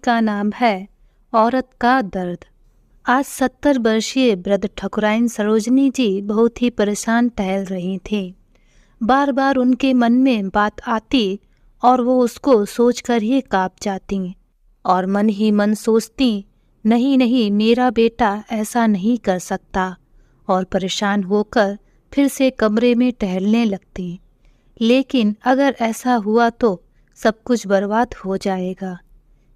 का नाम है औरत का दर्द। आज 70 वर्षीय वृद्ध ठकुराइन सरोजनी जी बहुत ही परेशान टहल रही थी। बार बार उनके मन में बात आती और वो उसको सोचकर ही कांप जाती और मन ही मन सोचती, नहीं नहीं, मेरा बेटा ऐसा नहीं कर सकता, और परेशान होकर फिर से कमरे में टहलने लगती। लेकिन अगर ऐसा हुआ तो सब कुछ बर्बाद हो जाएगा।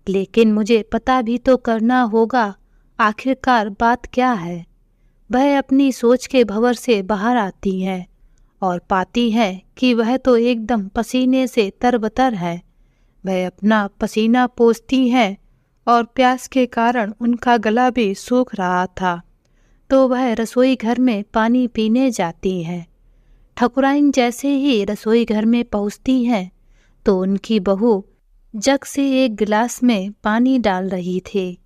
लेकिन मुझे पता भी तो करना होगा आखिरकार बात क्या है। वह अपनी सोच के भंवर से बाहर आती है और पाती है कि वह तो एकदम पसीने से तरबतर है। वह अपना पसीना पोंछती है और प्यास के कारण उनका गला भी सूख रहा था, तो वह रसोई घर में पानी पीने जाती है। ठकुराइन जैसे ही रसोई घर में पहुंचती है तो उनकी बहू जग से एक गिलास में पानी डाल रही थी।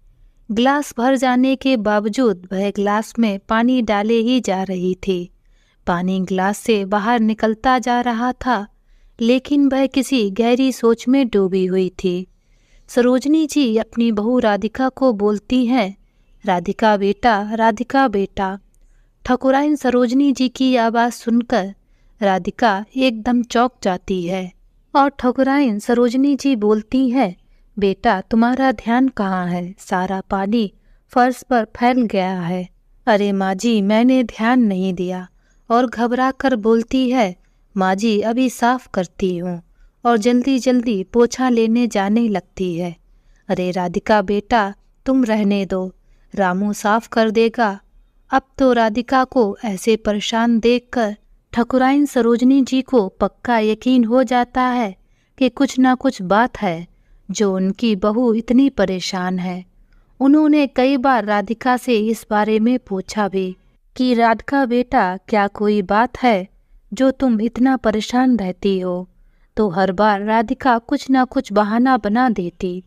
गिलास भर जाने के बावजूद वह गिलास में पानी डाले ही जा रही थी। पानी गिलास से बाहर निकलता जा रहा था, लेकिन वह किसी गहरी सोच में डूबी हुई थी। सरोजनी जी अपनी बहू राधिका को बोलती हैं, राधिका बेटा, राधिका बेटा। ठकुराइन सरोजनी जी की आवाज़ सुनकर राधिका एकदम चौंक जाती है और ठकुराइन सरोजनी जी बोलती है, बेटा तुम्हारा ध्यान कहाँ है? सारा पानी फर्श पर फैल गया है। अरे माँ जी, मैंने ध्यान नहीं दिया, और घबरा कर बोलती है, माँ जी अभी साफ करती हूँ, और जल्दी जल्दी पोछा लेने जाने लगती है। अरे राधिका बेटा, तुम रहने दो, रामू साफ कर देगा। अब तो राधिका को ऐसे परेशान देखकर ठकुराइन सरोजनी जी को पक्का यकीन हो जाता है कि कुछ ना कुछ बात है जो उनकी बहू इतनी परेशान है। उन्होंने कई बार राधिका से इस बारे में पूछा भी कि राधिका बेटा, क्या कोई बात है जो तुम इतना परेशान रहती हो? तो हर बार राधिका कुछ ना कुछ बहाना बना देती।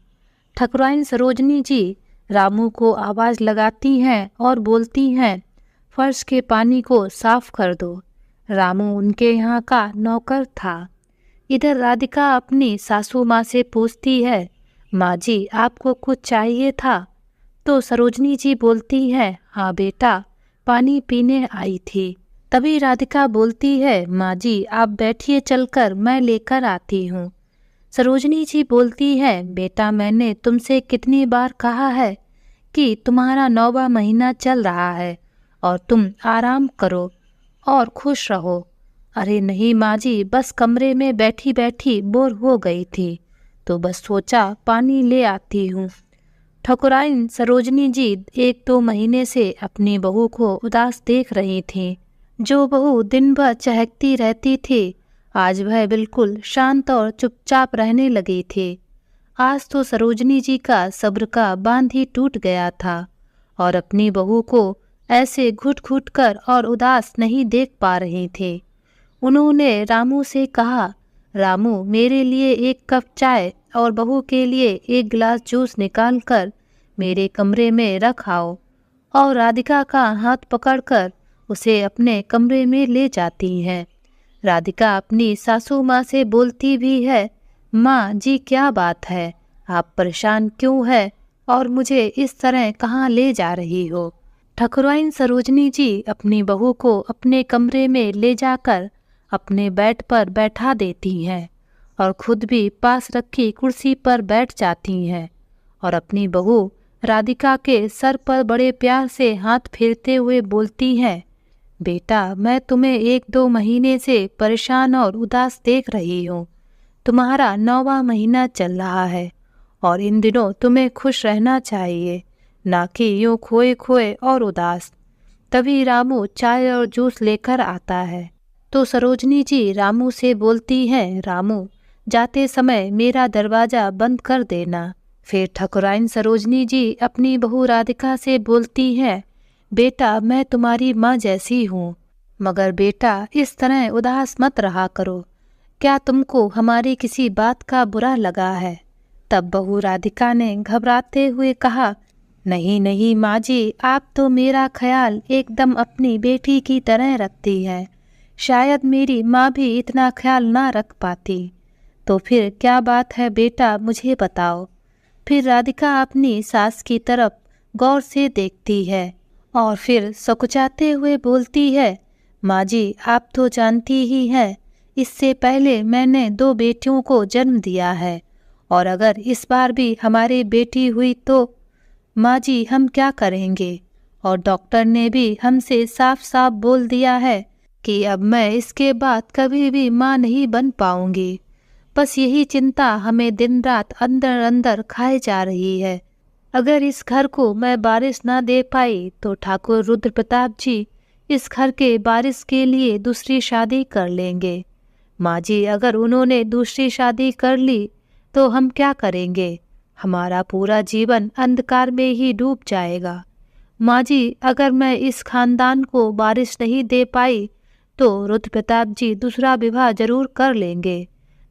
ठकुराइन सरोजनी जी रामू को आवाज़ लगाती हैं और बोलती हैं, फर्श के पानी को साफ कर दो। रामू उनके यहाँ का नौकर था। इधर राधिका अपनी सासू माँ से पूछती है, माँ जी आपको कुछ चाहिए था? तो सरोजनी जी बोलती है, हाँ बेटा, पानी पीने आई थी। तभी राधिका बोलती है, माँ जी आप बैठिए, चलकर मैं लेकर आती हूँ। सरोजनी जी बोलती है, बेटा मैंने तुमसे कितनी बार कहा है कि तुम्हारा 9वां महीना चल रहा है और तुम आराम करो और खुश रहो। अरे नहीं माँ जी, बस कमरे में बैठी बैठी बोर हो गई थी, तो बस सोचा पानी ले आती हूँ। ठकुराइन सरोजनी जी 1-2 महीने से अपनी बहू को उदास देख रही थीं। जो बहू दिन भर चहकती रहती थी, आज वह बिल्कुल शांत और चुपचाप रहने लगी थी। आज तो सरोजनी जी का सब्र का बांध ही टूट गया था और अपनी बहू को ऐसे घुट घुट कर और उदास नहीं देख पा रही थे। उन्होंने रामू से कहा, रामू मेरे लिए 1 कप चाय और बहू के लिए 1 गिलास जूस निकाल कर मेरे कमरे में रख आओ। और राधिका का हाथ पकड़कर उसे अपने कमरे में ले जाती हैं। राधिका अपनी सासू माँ से बोलती भी है, माँ जी क्या बात है, आप परेशान क्यों है और मुझे इस तरह कहाँ ले जा रही हो? ठकुराइन सरोजनी जी अपनी बहू को अपने कमरे में ले जाकर अपने बेड पर बैठा देती हैं और खुद भी पास रखी कुर्सी पर बैठ जाती हैं और अपनी बहू राधिका के सर पर बड़े प्यार से हाथ फेरते हुए बोलती हैं, बेटा मैं तुम्हें 1-2 महीने से परेशान और उदास देख रही हूँ। तुम्हारा 9वां महीना चल रहा है और इन दिनों तुम्हें खुश रहना चाहिए, ना कि यूँ खोए खोए और उदास। तभी रामू चाय और जूस लेकर आता है तो सरोजनी जी रामू से बोलती हैं, रामू जाते समय मेरा दरवाज़ा बंद कर देना। फिर ठकुराइन सरोजनी जी अपनी बहू राधिका से बोलती हैं, बेटा मैं तुम्हारी माँ जैसी हूँ, मगर बेटा इस तरह उदास मत रहा करो। क्या तुमको हमारी किसी बात का बुरा लगा है? तब बहू राधिका ने घबराते हुए कहा, नहीं नहीं माँ जी, आप तो मेरा ख्याल एकदम अपनी बेटी की तरह रखती है। शायद मेरी माँ भी इतना ख्याल ना रख पाती। तो फिर क्या बात है बेटा, मुझे बताओ। फिर राधिका अपनी सास की तरफ गौर से देखती है और फिर सकुचाते हुए बोलती है, माँ जी आप तो जानती ही हैं, इससे पहले मैंने 2 बेटियों को जन्म दिया है और अगर इस बार भी हमारी बेटी हुई तो माँ जी हम क्या करेंगे। और डॉक्टर ने भी हमसे साफ साफ बोल दिया है कि अब मैं इसके बाद कभी भी माँ नहीं बन पाऊंगी। बस यही चिंता हमें दिन रात अंदर अंदर खाए जा रही है। अगर इस घर को मैं वारिस ना दे पाई तो ठाकुर रुद्र प्रताप जी इस घर के वारिस के लिए दूसरी शादी कर लेंगे। माँ जी अगर उन्होंने दूसरी शादी कर ली तो हम क्या करेंगे, हमारा पूरा जीवन अंधकार में ही डूब जाएगा। माँ जी अगर मैं इस खानदान को वारिस नहीं दे पाई तो रुद्र प्रताप जी दूसरा विवाह जरूर कर लेंगे।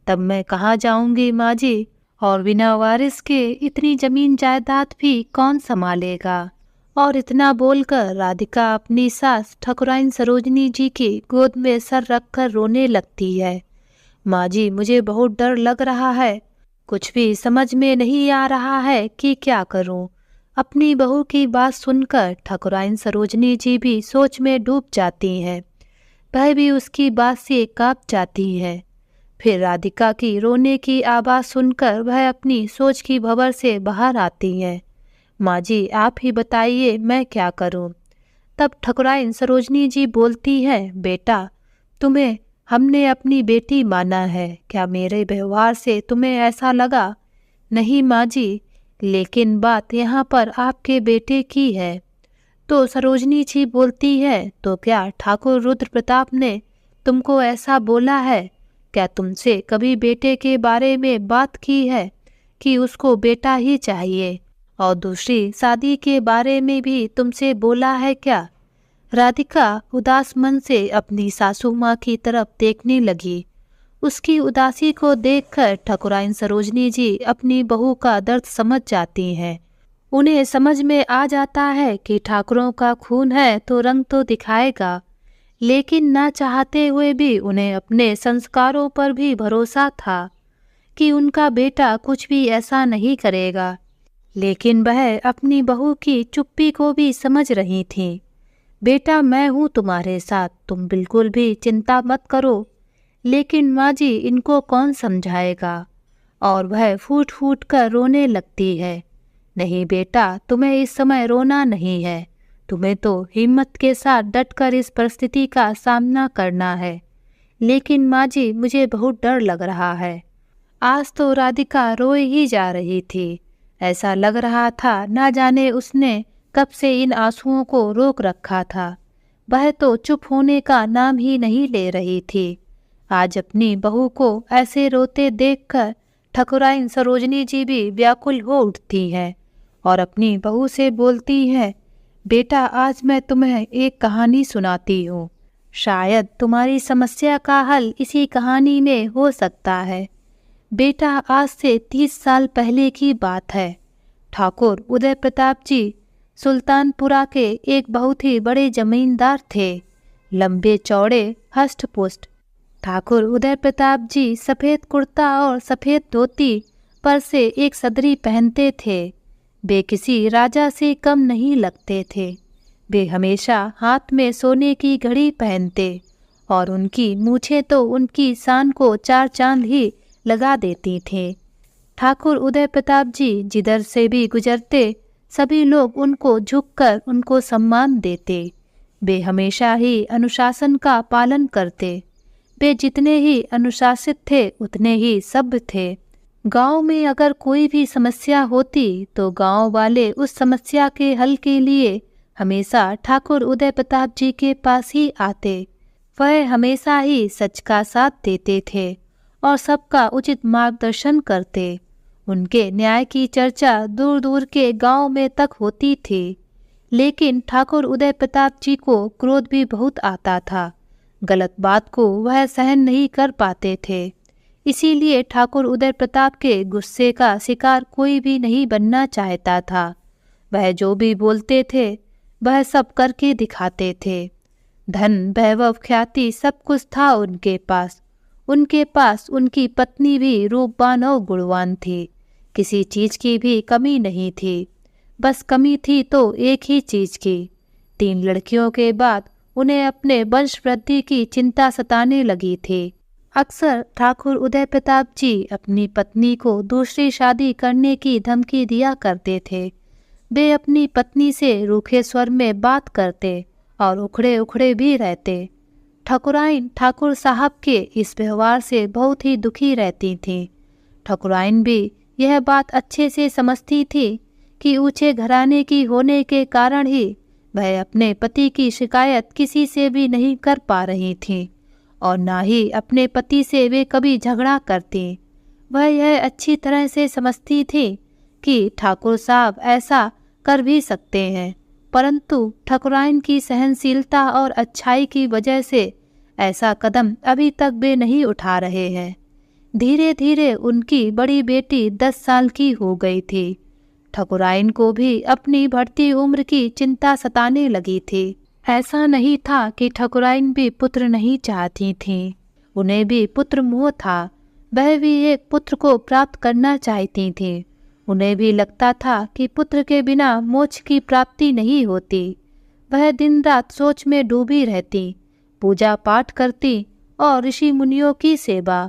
तब मैं कहाँ जाऊंगी माँ जी, और बिना वारिस के इतनी जमीन जायदाद भी कौन संभालेगा। और इतना बोलकर राधिका अपनी सास ठकुराइन सरोजनी जी की गोद में सर रखकर रोने लगती है। माँ जी मुझे बहुत डर लग रहा है, कुछ भी समझ में नहीं आ रहा है कि क्या करूं। अपनी बहू की बात सुनकर ठकुराइन सरोजनी जी भी सोच में डूब जाती हैं। वह भी उसकी बात से कांप जाती है। फिर राधिका की रोने की आवाज़ सुनकर वह अपनी सोच की भंवर से बाहर आती है। माँ जी आप ही बताइए मैं क्या करूं। तब ठकुराइन सरोजनी जी बोलती है, बेटा तुम्हें हमने अपनी बेटी माना है, क्या मेरे व्यवहार से तुम्हें ऐसा लगा? नहीं माँ जी, लेकिन बात यहाँ पर आपके बेटे की है। तो सरोजनी जी बोलती है, तो क्या ठाकुर रुद्र प्रताप ने तुमको ऐसा बोला है? क्या तुमसे कभी बेटे के बारे में बात की है कि उसको बेटा ही चाहिए? और दूसरी शादी के बारे में भी तुमसे बोला है क्या? राधिका उदास मन से अपनी सासू माँ की तरफ देखने लगी। उसकी उदासी को देखकर ठकुराइन सरोजनी जी अपनी बहू का दर्द समझ जाती हैं। उन्हें समझ में आ जाता है कि ठाकुरों का खून है तो रंग तो दिखाएगा, लेकिन ना चाहते हुए भी उन्हें अपने संस्कारों पर भी भरोसा था कि उनका बेटा कुछ भी ऐसा नहीं करेगा। लेकिन वह अपनी बहू की चुप्पी को भी समझ रही थी। बेटा मैं हूँ तुम्हारे साथ, तुम बिल्कुल भी चिंता मत करो। लेकिन माँ जी इनको कौन समझाएगा। और वह फूट फूट कर रोने लगती है। नहीं बेटा तुम्हें इस समय रोना नहीं है, तुम्हें तो हिम्मत के साथ डटकर इस परिस्थिति का सामना करना है। लेकिन माँ जी मुझे बहुत डर लग रहा है। आज तो राधिका रोए ही जा रही थी। ऐसा लग रहा था ना जाने उसने कब से इन आंसुओं को रोक रखा था। वह तो चुप होने का नाम ही नहीं ले रही थी। आज अपनी बहू को ऐसे रोते देखकर ठकुराइन सरोजनी जी भी व्याकुल हो उठती है और अपनी बहू से बोलती है, बेटा आज मैं तुम्हें एक कहानी सुनाती हूँ। शायद तुम्हारी समस्या का हल इसी कहानी में हो सकता है। बेटा आज से 30 साल पहले की बात है। ठाकुर उदय प्रताप जी सुल्तानपुरा के एक बहुत ही बड़े जमींदार थे, लंबे चौड़े हष्ट पुष्ट। ठाकुर उदय प्रताप जी सफ़ेद कुर्ता और सफ़ेद धोती पर से एक सदरी पहनते थे। वे किसी राजा से कम नहीं लगते थे। वे हमेशा हाथ में सोने की घड़ी पहनते और उनकी मूछें तो उनकी शान को 4 चांद ही लगा देती थे। ठाकुर उदय प्रताप जी जिधर से भी गुजरते सभी लोग उनको झुककर उनको सम्मान देते। वे हमेशा ही अनुशासन का पालन करते। वे जितने ही अनुशासित थे उतने ही सभ्य थे। गांव में अगर कोई भी समस्या होती तो गांव वाले उस समस्या के हल के लिए हमेशा ठाकुर उदय प्रताप जी के पास ही आते। वह हमेशा ही सच का साथ देते थे और सबका उचित मार्गदर्शन करते। उनके न्याय की चर्चा दूर दूर के गांव में तक होती थी। लेकिन ठाकुर उदय प्रताप जी को क्रोध भी बहुत आता था। गलत बात को वह सहन नहीं कर पाते थे। इसीलिए ठाकुर उदय प्रताप के गुस्से का शिकार कोई भी नहीं बनना चाहता था। वह जो भी बोलते थे वह सब करके दिखाते थे। धन वैभव ख्याति सब कुछ था उनके पास। उनके पास उनकी पत्नी भी रूपवान और गुणवान थी। किसी चीज की भी कमी नहीं थी। बस कमी थी तो एक ही चीज की। 3 लड़कियों के बाद उन्हें अपने वंश वृद्धि की चिंता सताने लगी थी। अक्सर ठाकुर उदय प्रताप जी अपनी पत्नी को दूसरी शादी करने की धमकी दिया करते थे। वे अपनी पत्नी से रूखे स्वर में बात करते और उखड़े उखड़े भी रहते। ठकुराइन ठाकुर साहब के इस व्यवहार से बहुत ही दुखी रहती थीं। ठकुराइन भी यह बात अच्छे से समझती थी कि ऊंचे घराने की होने के कारण ही वह अपने पति की शिकायत किसी से भी नहीं कर पा रही थी और ना ही अपने पति से वे कभी झगड़ा करती। वह यह अच्छी तरह से समझती थी कि ठाकुर साहब ऐसा कर भी सकते हैं, परंतु ठकुराइन की सहनशीलता और अच्छाई की वजह से ऐसा कदम अभी तक वे नहीं उठा रहे हैं। धीरे धीरे उनकी बड़ी बेटी 10 साल की हो गई थी। ठकुराइन को भी अपनी बढ़ती उम्र की चिंता सताने लगी थी। ऐसा नहीं था कि ठकुराइन भी पुत्र नहीं चाहती थीं, उन्हें भी पुत्र मोह था। वह भी एक पुत्र को प्राप्त करना चाहती थीं। उन्हें भी लगता था कि पुत्र के बिना मोक्ष की प्राप्ति नहीं होती। वह दिन रात सोच में डूबी रहती, पूजा पाठ करती और ऋषि मुनियों की सेवा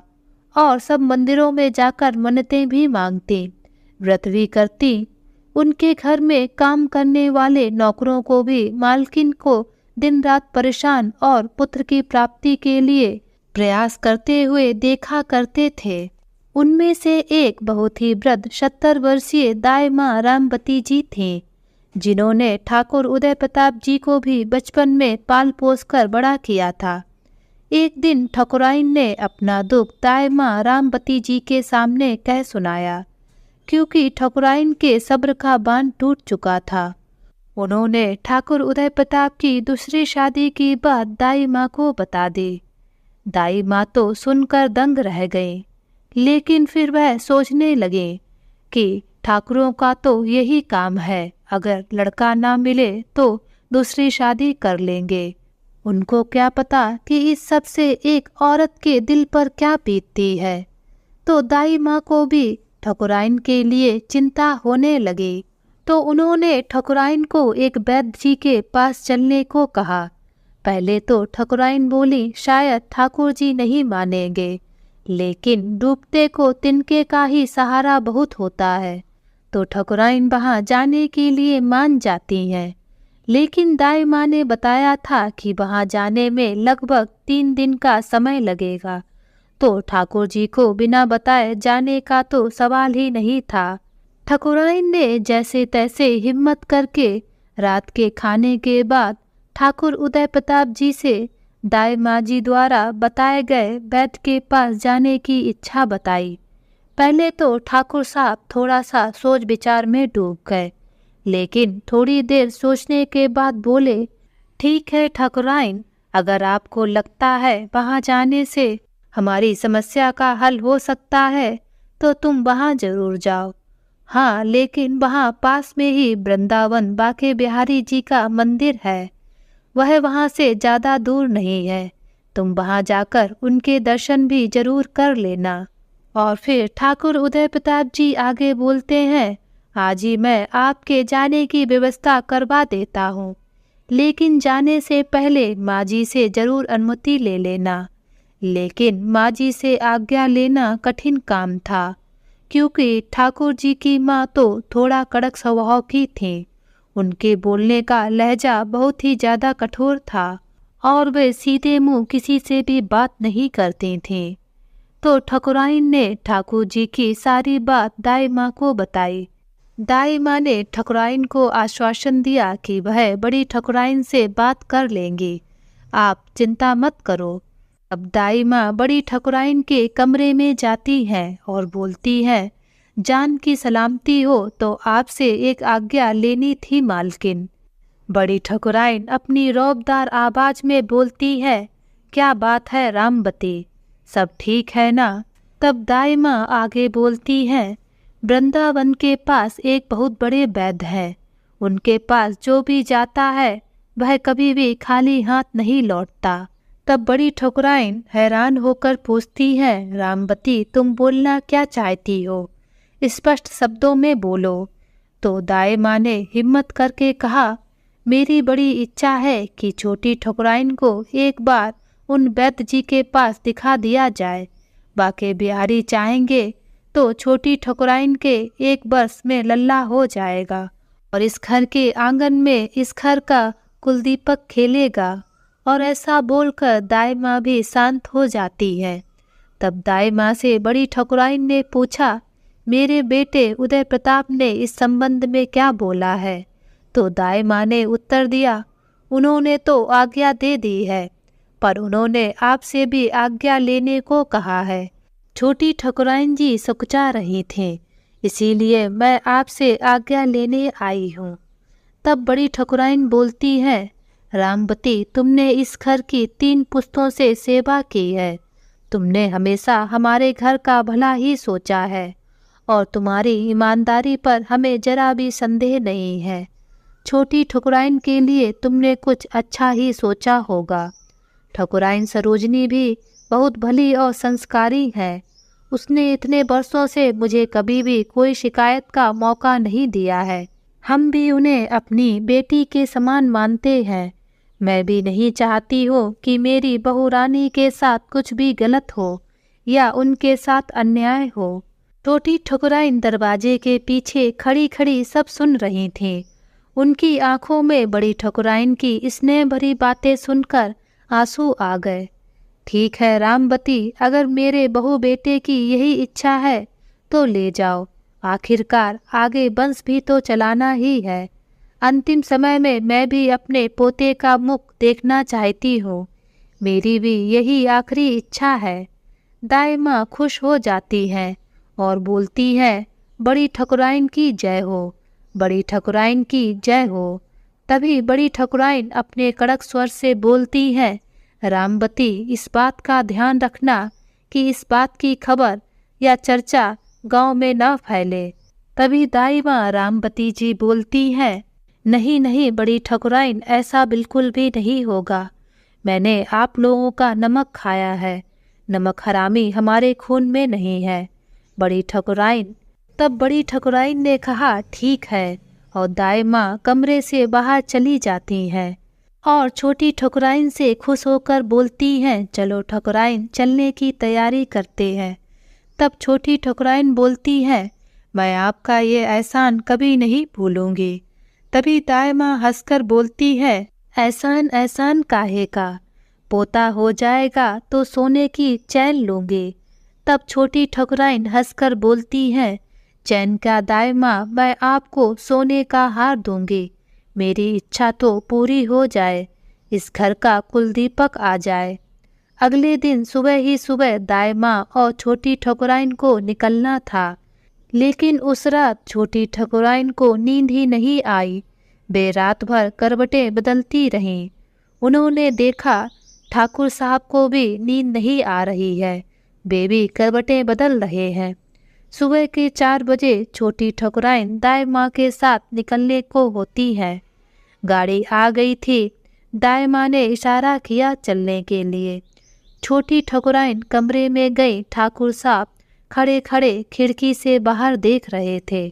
और सब मंदिरों में जाकर मन्नतें भी मांगती, व्रत भी करती। उनके घर में काम करने वाले नौकरों को भी मालकिन को दिन रात परेशान और पुत्र की प्राप्ति के लिए प्रयास करते हुए देखा करते थे। उनमें से एक बहुत ही वृद्ध 70 वर्षीय दाई माँ रामवती जी थीं, जिन्होंने ठाकुर उदय प्रताप जी को भी बचपन में पाल पोस कर बड़ा किया था। एक दिन ठकुराइन ने अपना दुख दाई माँ रामवती जी के सामने कह सुनाया, क्योंकि ठकुराइन के सब्र का बांध टूट चुका था। उन्होंने ठाकुर उदय प्रताप की दूसरी शादी की बात दाई माँ को बता दी। दाई माँ तो सुनकर दंग रह गई, लेकिन फिर वह सोचने लगे कि ठाकुरों का तो यही काम है, अगर लड़का ना मिले तो दूसरी शादी कर लेंगे। उनको क्या पता कि इस सब से एक औरत के दिल पर क्या बीतती है। तो दाई माँ को भी ठकुराइन के लिए चिंता होने लगी। तो उन्होंने ठकुराइन को एक वैद्य जी के पास चलने को कहा। पहले तो ठकुराइन बोली शायद ठाकुर जी नहीं मानेंगे, लेकिन डूबते को तिनके का ही सहारा बहुत होता है, तो ठकुराइन वहाँ जाने के लिए मान जाती हैं। लेकिन दाई माँ ने बताया था कि वहाँ जाने में लगभग 3 दिन का समय लगेगा, तो ठाकुर जी को बिना बताए जाने का तो सवाल ही नहीं था। ठकुराइन ने जैसे तैसे हिम्मत करके रात के खाने के बाद ठाकुर उदय प्रताप जी से दाई माँ जी द्वारा बताए गए वैद्य के पास जाने की इच्छा बताई। पहले तो ठाकुर साहब थोड़ा सा सोच विचार में डूब गए, लेकिन थोड़ी देर सोचने के बाद बोले, ठीक है ठकुराइन, अगर आपको लगता है वहाँ जाने से हमारी समस्या का हल हो सकता है तो तुम वहाँ जरूर जाओ। हाँ, लेकिन वहाँ पास में ही वृंदावन बाके बिहारी जी का मंदिर है, वह वहाँ से ज़्यादा दूर नहीं है। तुम वहाँ जाकर उनके दर्शन भी जरूर कर लेना। और फिर ठाकुर उदय प्रताप जी आगे बोलते हैं, आज ही मैं आपके जाने की व्यवस्था करवा देता हूँ, लेकिन जाने से पहले माँ जी से जरूर अनुमति ले लेना। लेकिन माँ जी से आज्ञा लेना कठिन काम था, क्योंकि ठाकुर जी की माँ तो थोड़ा कड़क स्वभाव की थी। उनके बोलने का लहजा बहुत ही ज़्यादा कठोर था और वे सीधे मुंह किसी से भी बात नहीं करती थीं। तो ठकुराइन ने ठाकुर जी की सारी बात दाई माँ को बताई। दाई माँ ने ठकुराइन को आश्वासन दिया कि वह बड़ी ठकुराइन से बात कर लेंगी, आप चिंता मत करो। अब दाई माँ बड़ी ठकुराइन के कमरे में जाती हैं और बोलती हैं, जान की सलामती हो तो आपसे एक आज्ञा लेनी थी मालकिन। बड़ी ठकुराइन अपनी रौबदार आवाज में बोलती है, क्या बात है रामवती, सब ठीक है ना? तब दाई माँ आगे बोलती हैं, वृंदावन के पास एक बहुत बड़े वैद्य हैं, उनके पास जो भी जाता है वह कभी भी खाली हाथ नहीं लौटता। तब बड़ी ठकुराइन हैरान होकर पूछती है, रामवती तुम बोलना क्या चाहती हो? स्पष्ट शब्दों में बोलो। तो दाई माँ ने हिम्मत करके कहा, मेरी बड़ी इच्छा है कि छोटी ठकुराइन को एक बार उन वैद्य जी के पास दिखा दिया जाए। बाके बिहारी चाहेंगे तो छोटी ठकुराइन के 1 वर्ष में लल्ला हो जाएगा और इस घर के आंगन में इस घर का कुलदीपक खेलेगा। और ऐसा बोलकर दाई माँ भी शांत हो जाती है। तब दाई माँ से बड़ी ठकुराइन ने पूछा, मेरे बेटे उदय प्रताप ने इस संबंध में क्या बोला है? तो दाई माँ ने उत्तर दिया, उन्होंने तो आज्ञा दे दी है, पर उन्होंने आपसे भी आज्ञा लेने को कहा है। छोटी ठकुराइन जी सुकचा रही थीं, इसीलिए मैं आपसे आज्ञा लेने आई हूँ। तब बड़ी ठकुराइन बोलती है, रामवती, तुमने इस घर की 3 पुश्तों से सेवा की है। तुमने हमेशा हमारे घर का भला ही सोचा है और तुम्हारी ईमानदारी पर हमें जरा भी संदेह नहीं है। छोटी ठकुराइन के लिए तुमने कुछ अच्छा ही सोचा होगा। ठकुराइन सरोजनी भी बहुत भली और संस्कारी है। उसने इतने वर्षों से मुझे कभी भी कोई शिकायत का मौका नहीं दिया है। हम भी उन्हें अपनी बेटी के समान मानते हैं। मैं भी नहीं चाहती हूँ कि मेरी बहू रानी के साथ कुछ भी गलत हो या उनके साथ अन्याय हो। छोटी ठकुराइन दरवाजे के पीछे खड़ी खड़ी सब सुन रही थीं। उनकी आंखों में बड़ी ठकुराइन की स्नेह भरी बातें सुनकर आंसू आ गए। ठीक है रामवती, अगर मेरे बहू बेटे की यही इच्छा है तो ले जाओ। आखिरकार आगे वंश भी तो चलाना ही है। अंतिम समय में मैं भी अपने पोते का मुख देखना चाहती हूँ। मेरी भी यही आखिरी इच्छा है। दाई माँ खुश हो जाती हैं और बोलती हैं, बड़ी ठकुराइन की जय हो, बड़ी ठकुराइन की जय हो। तभी बड़ी ठकुराइन अपने कड़क स्वर से बोलती हैं, रामवती, इस बात का ध्यान रखना कि इस बात की खबर या चर्चा गांव में न फैले। तभी दाई माँ रामवती जी बोलती हैं, नहीं नहीं बड़ी ठकुराइन, ऐसा बिल्कुल भी नहीं होगा। मैंने आप लोगों का नमक खाया है। नमक हरामी हमारे खून में नहीं है। बड़ी ठकुराइन। तब बड़ी ठकुराइन ने कहा, ठीक है, और दाई माँ कमरे से बाहर चली जाती हैं और छोटी ठकुराइन से खुश होकर बोलती हैं, चलो ठकुराइन, चलने की तैयारी करते हैं। तब छोटी ठकुराइन बोलती है, मैं आपका ये एहसान कभी नहीं भूलूंगी। तभी दाई माँ हंसकर बोलती है, एहसान एहसान काहे का, पोता हो जाएगा तो सोने की चैन लूंगी। तब छोटी ठकुराइन हंसकर बोलती है, चैन का दाई माँ, मैं आपको सोने का हार दूंगी। मेरी इच्छा तो पूरी हो जाए, इस घर का कुलदीपक आ जाए। अगले दिन सुबह ही सुबह दाई माँ और छोटी ठकुराइन को निकलना था, लेकिन उस रात छोटी ठकुराइन को नींद ही नहीं आई। वे रात भर करवटें बदलती रहीं। उन्होंने देखा ठाकुर साहब को भी नींद नहीं आ रही है, वे भी करवटें बदल रहे हैं। सुबह के 4 बजे छोटी ठकुराइन दाई माँ के साथ निकलने को होती है। गाड़ी आ गई थी। दाई माँ ने इशारा किया चलने के लिए। छोटी ठकुराइन कमरे में गई। ठाकुर साहब खड़े खड़े खिड़की से बाहर देख रहे थे।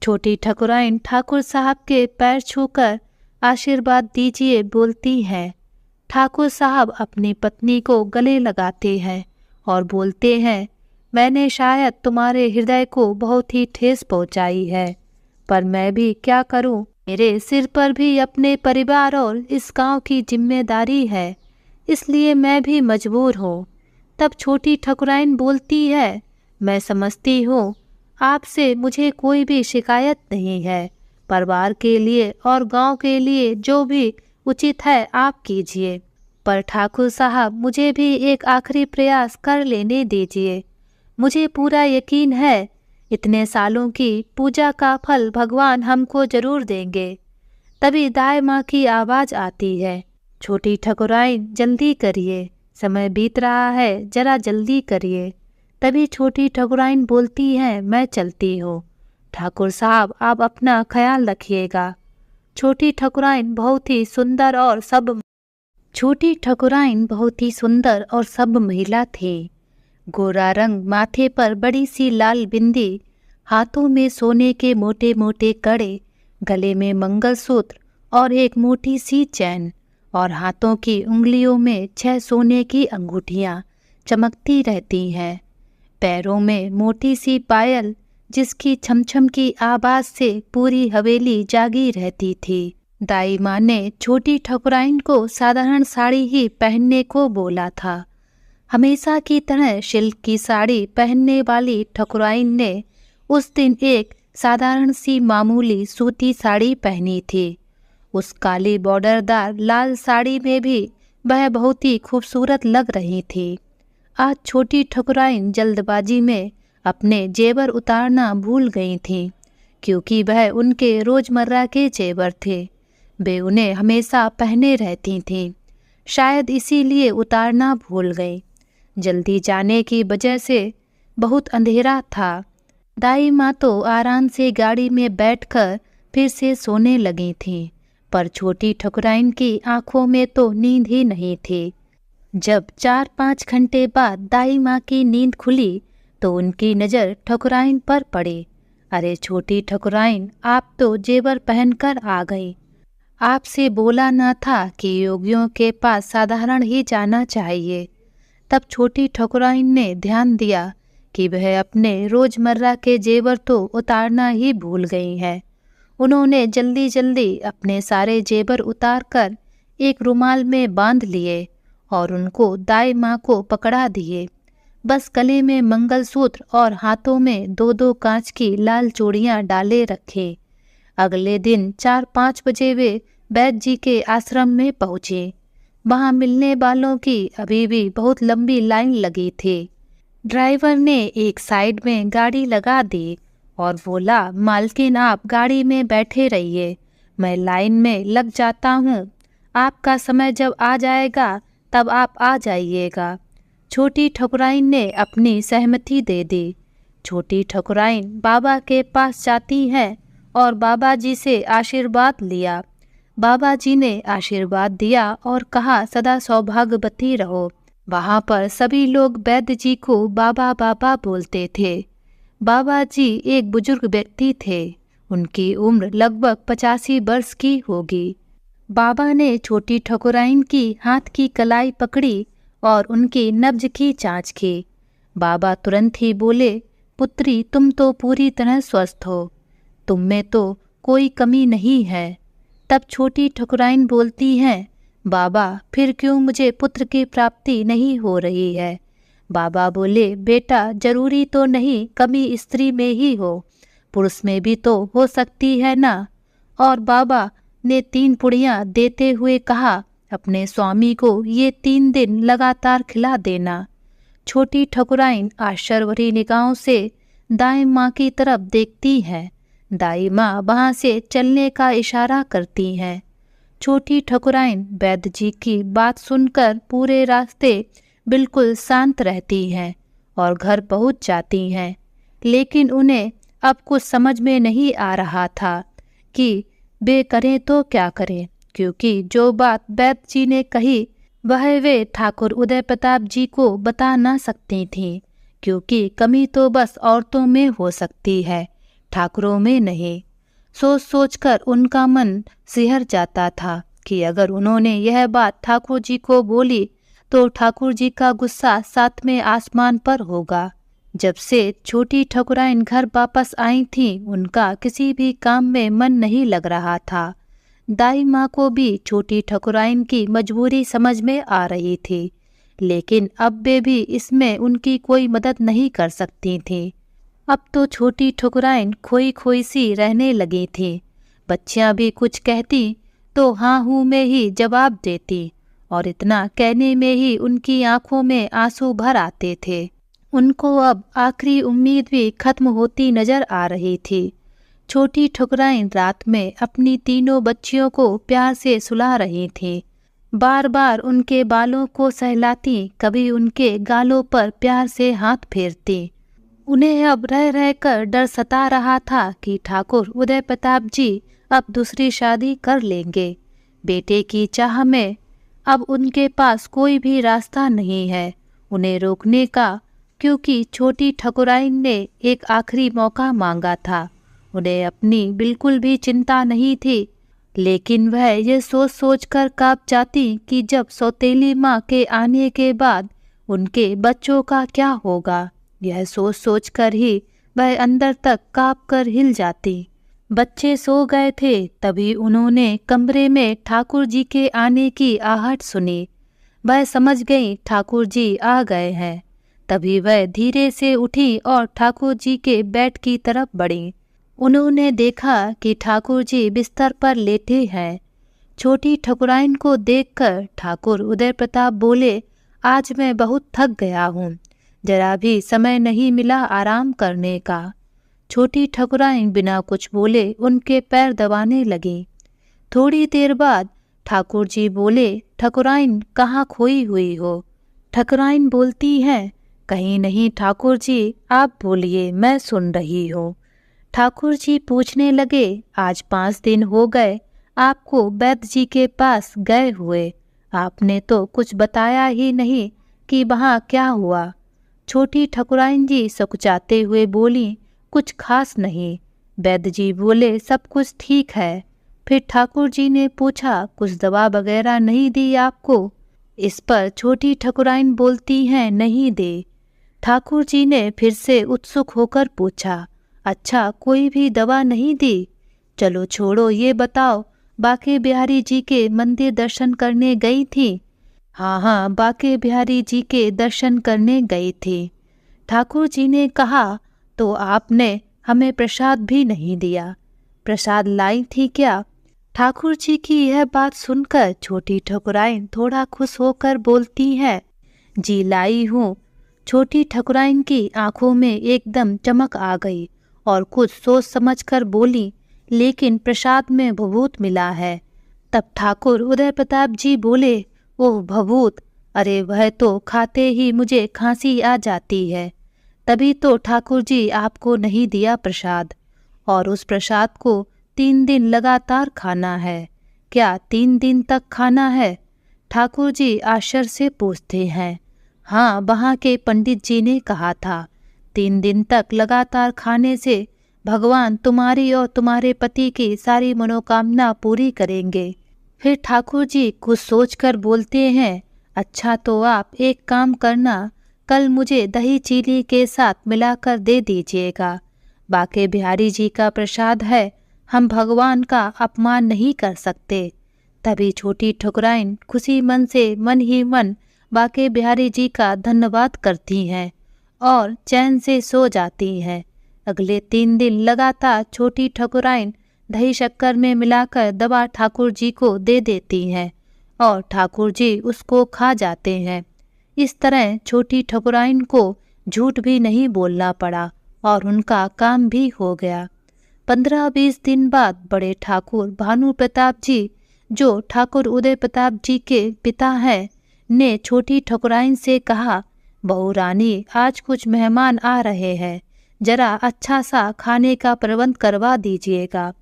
छोटी ठकुराइन ठाकुर साहब के पैर छूकर आशीर्वाद दीजिए बोलती हैं। ठाकुर साहब अपनी पत्नी को गले लगाते हैं और बोलते हैं, मैंने शायद तुम्हारे हृदय को बहुत ही ठेस पहुंचाई है, पर मैं भी क्या करूं, मेरे सिर पर भी अपने परिवार और इस गांव की जिम्मेदारी है, इसलिए मैं भी मजबूर हूँ। तब छोटी ठकुराइन बोलती है, मैं समझती हूँ आपसे मुझे कोई भी शिकायत नहीं है। परिवार के लिए और गांव के लिए जो भी उचित है आप कीजिए, पर ठाकुर साहब मुझे भी एक आखिरी प्रयास कर लेने दीजिए। मुझे पूरा यकीन है इतने सालों की पूजा का फल भगवान हमको जरूर देंगे। तभी दाई माँ की आवाज़ आती है, छोटी ठकुराइन जल्दी करिए, समय बीत रहा है, जरा जल्दी करिए। तभी छोटी ठकुराइन बोलती है, मैं चलती हूँ। ठाकुर साहब आप अपना ख्याल रखिएगा। छोटी ठकुराइन बहुत ही सुंदर और सब महिला थी। गोरा रंग, माथे पर बड़ी सी लाल बिंदी, हाथों में सोने के मोटे मोटे कड़े, गले में मंगलसूत्र और एक मोटी सी चैन, और हाथों की उंगलियों में 6 सोने की अंगूठियां चमकती रहती हैं। पैरों में मोटी सी पायल, जिसकी छमछम की आवाज से पूरी हवेली जागी रहती थी। दाई माँ ने छोटी ठकुराइन को साधारण साड़ी ही पहनने को बोला था। हमेशा की तरह सिल्क की साड़ी पहनने वाली ठकुराइन ने उस दिन एक साधारण सी मामूली सूती साड़ी पहनी थी। उस काली बॉर्डरदार लाल साड़ी में भी वह बहुत ही खूबसूरत लग रही थी। आज छोटी ठकुराइन जल्दबाजी में अपने जेवर उतारना भूल गई थीं, क्योंकि वह उनके रोजमर्रा के जेवर थे। वे उन्हें हमेशा पहने रहती थीं, शायद इसीलिए उतारना भूल गई। जल्दी जाने की वजह से बहुत अंधेरा था। दाई माँ तो आराम से गाड़ी में बैठकर फिर से सोने लगी थीं, पर छोटी ठकुराइन की आंखों में तो नींद ही नहीं थी। जब 4-5 घंटे बाद दाई माँ की नींद खुली तो उनकी नज़र ठकुराइन पर पड़ी। अरे छोटी ठकुराइन, आप तो जेवर पहनकर आ गई। आपसे बोला ना था कि योगियों के पास साधारण ही जाना चाहिए। तब छोटी ठकुराइन ने ध्यान दिया कि वह अपने रोजमर्रा के जेवर तो उतारना ही भूल गई हैं। उन्होंने जल्दी जल्दी अपने सारे जेवर उतारकर एक रुमाल में बांध लिए और उनको दाई माँ को पकड़ा दिए। बस गले में मंगलसूत्र और हाथों में 2-2 कांच की लाल चूड़ियाँ डाले रखे। अगले दिन 4-5 बजे वे वैद्य जी के आश्रम में पहुँचे। वहाँ मिलने वालों की अभी भी बहुत लंबी लाइन लगी थी। ड्राइवर ने एक साइड में गाड़ी लगा दी और बोला, मालकिन आप गाड़ी में बैठे रहिए, मैं लाइन में लग जाता हूँ। आपका समय जब आ जाएगा तब आप आ जाइएगा। छोटी ठकुराइन ने अपनी सहमति दे दी। छोटी ठकुराइन बाबा के पास जाती हैं और बाबा जी से आशीर्वाद लिया। बाबा जी ने आशीर्वाद दिया और कहा, सदा सौभाग्यवती रहो। वहाँ पर सभी लोग वैद्य जी को बाबा बाबा बोलते थे। बाबा जी एक बुजुर्ग व्यक्ति थे। उनकी उम्र लगभग 85 वर्ष की होगी। बाबा ने छोटी ठकुराइन की हाथ की कलाई पकड़ी और उनकी नब्ज की जांच की। बाबा तुरंत ही बोले, पुत्री, तुम तो पूरी तरह स्वस्थ हो, तुम में तो कोई कमी नहीं है। तब छोटी ठकुराइन बोलती हैं, बाबा, फिर क्यों मुझे पुत्र की प्राप्ति नहीं हो रही है? बाबा बोले, बेटा, जरूरी तो नहीं कमी स्त्री में ही हो, पुरुष में भी तो हो सकती है ना। और बाबा ने 3 पुड़ियाँ देते हुए कहा, अपने स्वामी को ये 3 दिन लगातार खिला देना। छोटी ठकुराइन आश्चर्य भरी निगाहों से दाई माँ की तरफ देखती है। दाई माँ वहाँ से चलने का इशारा करती हैं। छोटी ठकुराइन वैद्य जी की बात सुनकर पूरे रास्ते बिल्कुल शांत रहती हैं और घर पहुँच जाती हैं। लेकिन उन्हें अब कुछ समझ में नहीं आ रहा था कि वे करें तो क्या करें, क्योंकि जो बात वैद्य जी ने कही वह वे ठाकुर उदय प्रताप जी को बता ना सकती थीं, क्योंकि कमी तो बस औरतों में हो सकती है, ठाकुरों में नहीं। सोच सोचकर उनका मन सिहर जाता था कि अगर उन्होंने यह बात ठाकुर जी को बोली तो ठाकुर जी का गुस्सा 7वें आसमान पर होगा। जब से छोटी ठकुराइन घर वापस आई थीं, उनका किसी भी काम में मन नहीं लग रहा था। दाई माँ को भी छोटी ठकुराइन की मजबूरी समझ में आ रही थी, लेकिन अब वे भी इसमें उनकी कोई मदद नहीं कर सकती थी। अब तो छोटी ठकुराइन खोई खोई सी रहने लगी थी। बच्चियाँ भी कुछ कहती तो हाँ हूँ में ही जवाब देती, और इतना कहने में ही उनकी आंखों में आंसू भर आते थे। उनको अब आखिरी उम्मीद भी खत्म होती नजर आ रही थी। छोटी ठकुराइन रात में अपनी 3 बच्चियों को प्यार से सुला रही थी। बार बार उनके बालों को सहलाती, कभी उनके गालों पर प्यार से हाथ फेरती। उन्हें अब रह रहकर डर सता रहा था कि ठाकुर उदय प्रताप जी अब दूसरी शादी कर लेंगे। बेटे की चाह में अब उनके पास कोई भी रास्ता नहीं है उन्हें रोकने का, क्योंकि छोटी ठकुराइन ने एक आखिरी मौका मांगा था। उन्हें अपनी बिल्कुल भी चिंता नहीं थी, लेकिन वह ये सोच सोच कर काँप जाती कि जब सौतेली माँ के आने के बाद उनके बच्चों का क्या होगा। यह सोच सोच कर ही वह अंदर तक काँप कर हिल जाती। बच्चे सो गए थे, तभी उन्होंने कमरे में ठाकुर जी के आने की आहट सुनी। वह समझ गई ठाकुर जी आ गए हैं। तभी वह धीरे से उठी और ठाकुर जी के बेड की तरफ बढ़ी। उन्होंने देखा कि ठाकुर जी बिस्तर पर लेटे हैं। छोटी ठकुराइन को देखकर ठाकुर उदय प्रताप बोले, आज मैं बहुत थक गया हूँ, जरा भी समय नहीं मिला आराम करने का। छोटी ठकुराइन बिना कुछ बोले उनके पैर दबाने लगी। थोड़ी देर बाद ठाकुर जी बोले, ठकुराइन कहाँ खोई हुई हो? ठकुराइन बोलती हैं, कहीं नहीं ठाकुर जी, आप बोलिए, मैं सुन रही हूँ। ठाकुर जी पूछने लगे, आज 5 दिन हो गए आपको वैद्य जी के पास गए हुए, आपने तो कुछ बताया ही नहीं कि वहाँ क्या हुआ। छोटी ठकुराइन जी सकुचाते हुए बोली, कुछ खास नहीं। वैद्य जी बोले, सब कुछ ठीक है। फिर ठाकुर जी ने पूछा, कुछ दवा वगैरह नहीं दी आपको? इस पर छोटी ठकुराइन बोलती हैं, नहीं दे। ठाकुर जी ने फिर से उत्सुक होकर पूछा, अच्छा कोई भी दवा नहीं दी? चलो छोड़ो, ये बताओ बाके बिहारी जी के मंदिर दर्शन करने गई थी? हाँ हाँ, बाके बिहारी जी के दर्शन करने गई थी। ठाकुर जी ने कहा, तो आपने हमें प्रसाद भी नहीं दिया, प्रसाद लाई थी क्या? ठाकुर जी की यह बात सुनकर छोटी ठकुराइन थोड़ा खुश होकर बोलती है, जी लाई हूँ। छोटी ठकुराइन की आंखों में एकदम चमक आ गई और कुछ सोच समझकर बोली, लेकिन प्रसाद में भभूत मिला है। तब ठाकुर उदय प्रताप जी बोले, ओह भभूत, अरे वह तो खाते ही मुझे खांसी आ जाती है। तभी तो ठाकुर जी आपको नहीं दिया प्रसाद, और उस प्रसाद को 3 दिन लगातार खाना है। क्या 3 दिन तक खाना है? ठाकुर जी आश्चर्य से पूछते हैं। हाँ, वहाँ के पंडित जी ने कहा था 3 दिन तक लगातार खाने से भगवान तुम्हारी और तुम्हारे पति की सारी मनोकामना पूरी करेंगे। फिर ठाकुर जी कुछ सोचकर बोलते हैं, अच्छा तो आप एक काम करना, कल मुझे दही चीनी के साथ मिलाकर दे दीजिएगा। बाके बिहारी जी का प्रसाद है, हम भगवान का अपमान नहीं कर सकते। तभी छोटी ठकुराइन खुशी मन से मन ही मन बाके बिहारी जी का धन्यवाद करती हैं और चैन से सो जाती हैं। अगले 3 दिन लगातार छोटी ठकुराइन दही शक्कर में मिलाकर दवा ठाकुर जी को दे देती हैं और ठाकुर जी उसको खा जाते हैं। इस तरह छोटी ठकुराइन को झूठ भी नहीं बोलना पड़ा और उनका काम भी हो गया। 15-20 दिन बाद बड़े ठाकुर भानु प्रताप जी, जो ठाकुर उदय प्रताप जी के पिता हैं, ने छोटी ठकुराइन से कहा, बहू रानी, आज कुछ मेहमान आ रहे हैं, जरा अच्छा सा खाने का प्रबंध करवा दीजिएगा।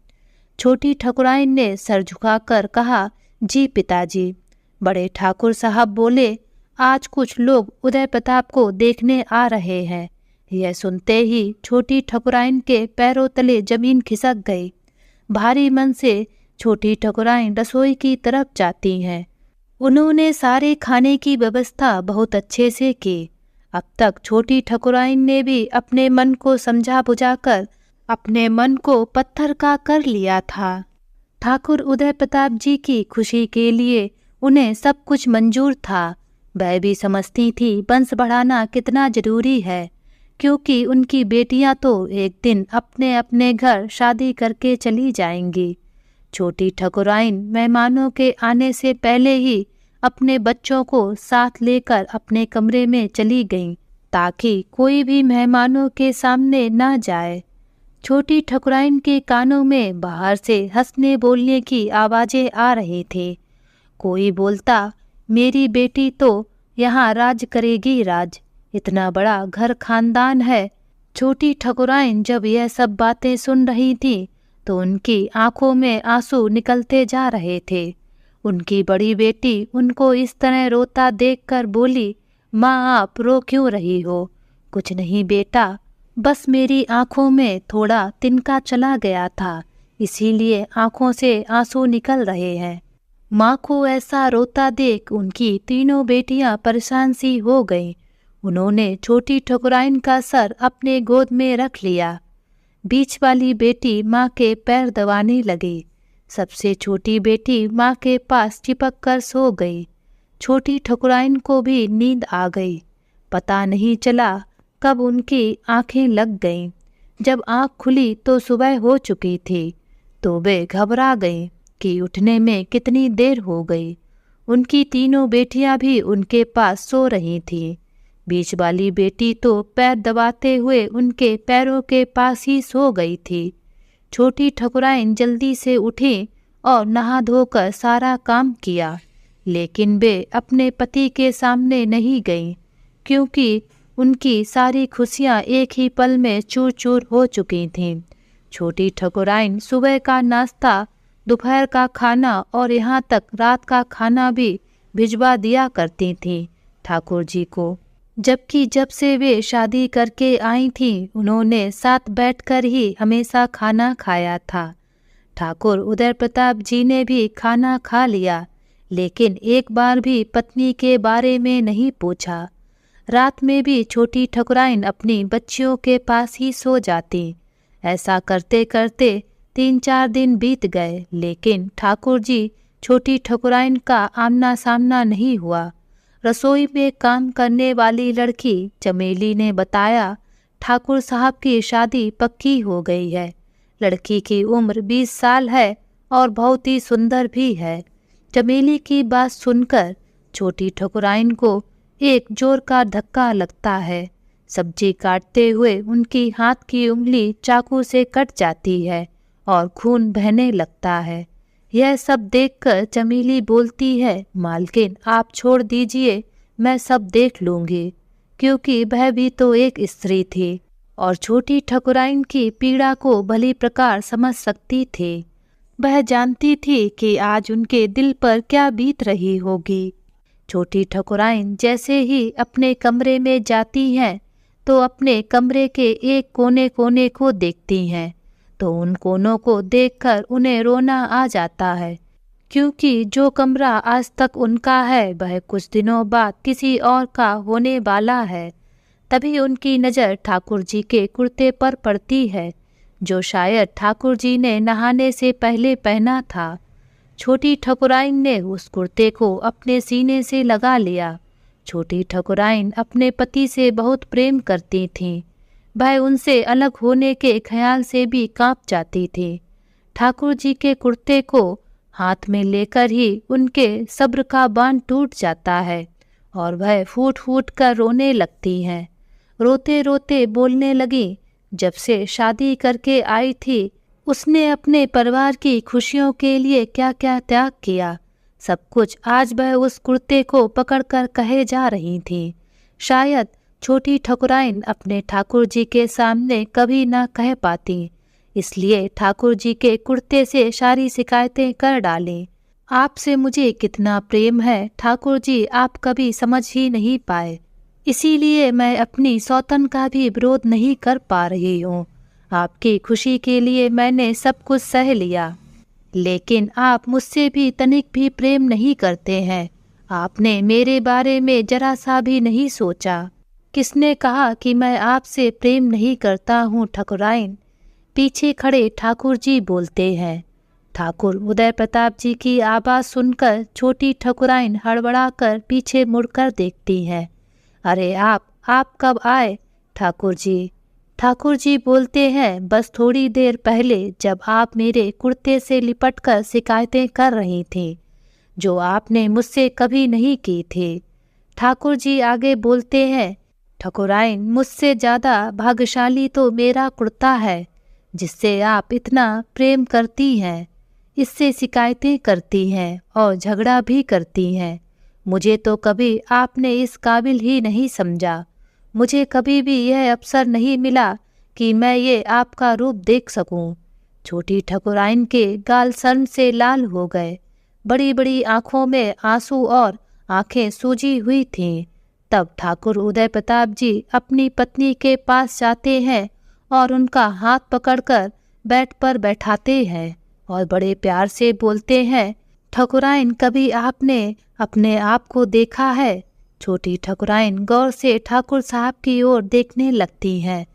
छोटी ठकुराइन ने सर झुकाकर कहा, जी पिताजी। बड़े ठाकुर साहब बोले, आज कुछ लोग उदय प्रताप को देखने आ रहे हैं। यह सुनते ही छोटी ठकुराइन के पैरों तले जमीन खिसक गई। भारी मन से छोटी ठकुराइन रसोई की तरफ जाती हैं। उन्होंने सारे खाने की व्यवस्था बहुत अच्छे से की। अब तक छोटी ठकुराइन ने भी अपने मन को समझा बुझाकर अपने मन को पत्थर का कर लिया था। ठाकुर उदय प्रताप जी की खुशी के लिए उन्हें सब कुछ मंजूर था। वह भी समझती थी वंश बढ़ाना कितना जरूरी है, क्योंकि उनकी बेटियां तो एक दिन अपने अपने घर शादी करके चली जाएंगी। छोटी ठकुराइन मेहमानों के आने से पहले ही अपने बच्चों को साथ लेकर अपने कमरे में चली गईं, ताकि कोई भी मेहमानों के सामने न जाए। छोटी ठकुराइन के कानों में बाहर से हंसने बोलने की आवाज़ें आ रही थी। कोई बोलता, मेरी बेटी तो यहाँ राज करेगी राज, इतना बड़ा घर खानदान है। छोटी ठकुराइन जब यह सब बातें सुन रही थी तो उनकी आंखों में आंसू निकलते जा रहे थे। उनकी बड़ी बेटी उनको इस तरह रोता देखकर बोली, माँ आप रो क्यों रही हो? कुछ नहीं बेटा, बस मेरी आंखों में थोड़ा तिनका चला गया था, इसीलिए आंखों से आंसू निकल रहे हैं। माँ को ऐसा रोता देख उनकी तीनों बेटियां परेशान सी हो गईं। उन्होंने छोटी ठकुराइन का सर अपने गोद में रख लिया। बीच वाली बेटी माँ के पैर दबाने लगी। सबसे छोटी बेटी माँ के पास चिपक कर सो गई। छोटी ठकुराइन को भी नींद आ गई। पता नहीं चला कब उनकी आंखें लग गईं। जब आंख खुली तो सुबह हो चुकी थी, तो वे घबरा गईं कि उठने में कितनी देर हो गई। उनकी तीनों बेटियां भी उनके पास सो रही थीं। बीच वाली बेटी तो पैर दबाते हुए उनके पैरों के पास ही सो गई थी। छोटी ठकुराइन जल्दी से उठी और नहा धोकर सारा काम किया, लेकिन वे अपने पति के सामने नहीं गईं, क्योंकि उनकी सारी खुशियां एक ही पल में चूर चूर हो चुकी थीं। छोटी ठकुराइन सुबह का नाश्ता, दोपहर का खाना और यहाँ तक रात का खाना भी भिजवा दिया करती थीं ठाकुर जी को। जबकि जब से वे शादी करके आई थीं, उन्होंने साथ बैठकर ही हमेशा खाना खाया था। ठाकुर उदय प्रताप जी ने भी खाना खा लिया, लेकिन एक बार भी पत्नी के बारे में नहीं पूछा। रात में भी छोटी ठकुराइन अपनी बच्चियों के पास ही सो जाती। ऐसा करते करते 3-4 दिन बीत गए, लेकिन ठाकुर जी छोटी ठकुराइन का आमना सामना नहीं हुआ। रसोई में काम करने वाली लड़की चमेली ने बताया, ठाकुर साहब की शादी पक्की हो गई है। लड़की की उम्र 20 साल है और बहुत ही सुंदर भी है। चमेली की बात सुनकर छोटी ठकुराइन को एक जोर का धक्का लगता है। सब्जी काटते हुए उनकी हाथ की उंगली चाकू से कट जाती है और खून बहने लगता है। यह सब देखकर चमेली बोलती है, मालकिन आप छोड़ दीजिए, मैं सब देख लूँगी, क्योंकि वह भी तो एक स्त्री थी और छोटी ठकुराइन की पीड़ा को भली प्रकार समझ सकती थी। वह जानती थी कि आज उनके दिल पर क्या बीत रही होगी। छोटी ठकुराइन जैसे ही अपने कमरे में जाती हैं, तो अपने कमरे के एक कोने कोने को देखती हैं, तो उन कोनों को देखकर उन्हें रोना आ जाता है, क्योंकि जो कमरा आज तक उनका है वह कुछ दिनों बाद किसी और का होने वाला है। तभी उनकी नज़र ठाकुर जी के कुर्ते पर पड़ती है, जो शायद ठाकुर जी ने नहाने से पहले पहना था। छोटी ठकुराइन ने उस कुर्ते को अपने सीने से लगा लिया। छोटी ठकुराइन अपने पति से बहुत प्रेम करती थीं। वह उनसे अलग होने के ख्याल से भी कांप जाती थी। ठाकुर जी के कुर्ते को हाथ में लेकर ही उनके सब्र का बांध टूट जाता है और वह फूट फूट कर रोने लगती हैं। रोते रोते बोलने लगी, जब से शादी करके आई थी उसने अपने परिवार की खुशियों के लिए क्या क्या त्याग किया। सब कुछ आज वह उस कुर्ते को पकड़कर कहे जा रही थी। शायद छोटी ठकुराइन अपने ठाकुर जी के सामने कभी ना कह पाती, इसलिए ठाकुर जी के कुर्ते से सारी शिकायतें कर डाली। आपसे मुझे कितना प्रेम है ठाकुर जी, आप कभी समझ ही नहीं पाए, इसीलिए मैं अपनी सौतन का भी विरोध नहीं कर पा रही हूँ। आपकी खुशी के लिए मैंने सब कुछ सह लिया, लेकिन आप मुझसे भी तनिक भी प्रेम नहीं करते हैं। आपने मेरे बारे में जरा सा भी नहीं सोचा। किसने कहा कि मैं आपसे प्रेम नहीं करता हूँ ठकुराइन? पीछे खड़े ठाकुर जी बोलते हैं। ठाकुर उदय प्रताप जी की आवाज़ सुनकर छोटी ठकुराइन हड़बड़ाकर पीछे मुड़कर देखती हैं। अरे आप कब आए ठाकुर जी? ठाकुर जी बोलते हैं, बस थोड़ी देर पहले, जब आप मेरे कुर्ते से लिपटकर शिकायतें कर रही थीं, जो आपने मुझसे कभी नहीं की थी। ठाकुर जी आगे बोलते हैं, ठकुराइन मुझसे ज़्यादा भाग्यशाली तो मेरा कुर्ता है, जिससे आप इतना प्रेम करती हैं। इससे शिकायतें करती हैं और झगड़ा भी करती हैं। मुझे तो कभी आपने इस काबिल ही नहीं समझा। मुझे कभी भी यह अवसर नहीं मिला कि मैं ये आपका रूप देख सकूं। छोटी ठकुराइन के गाल शर्म से लाल हो गए। बड़ी बड़ी आँखों में आंसू और आंखें सूजी हुई थीं। तब ठाकुर उदय प्रताप जी अपनी पत्नी के पास जाते हैं और उनका हाथ पकड़कर बेड पर बैठाते हैं और बड़े प्यार से बोलते हैं, ठकुराइन कभी आपने अपने आप को देखा है? छोटी ठकुराइन गौर से ठाकुर साहब की ओर देखने लगती हैं।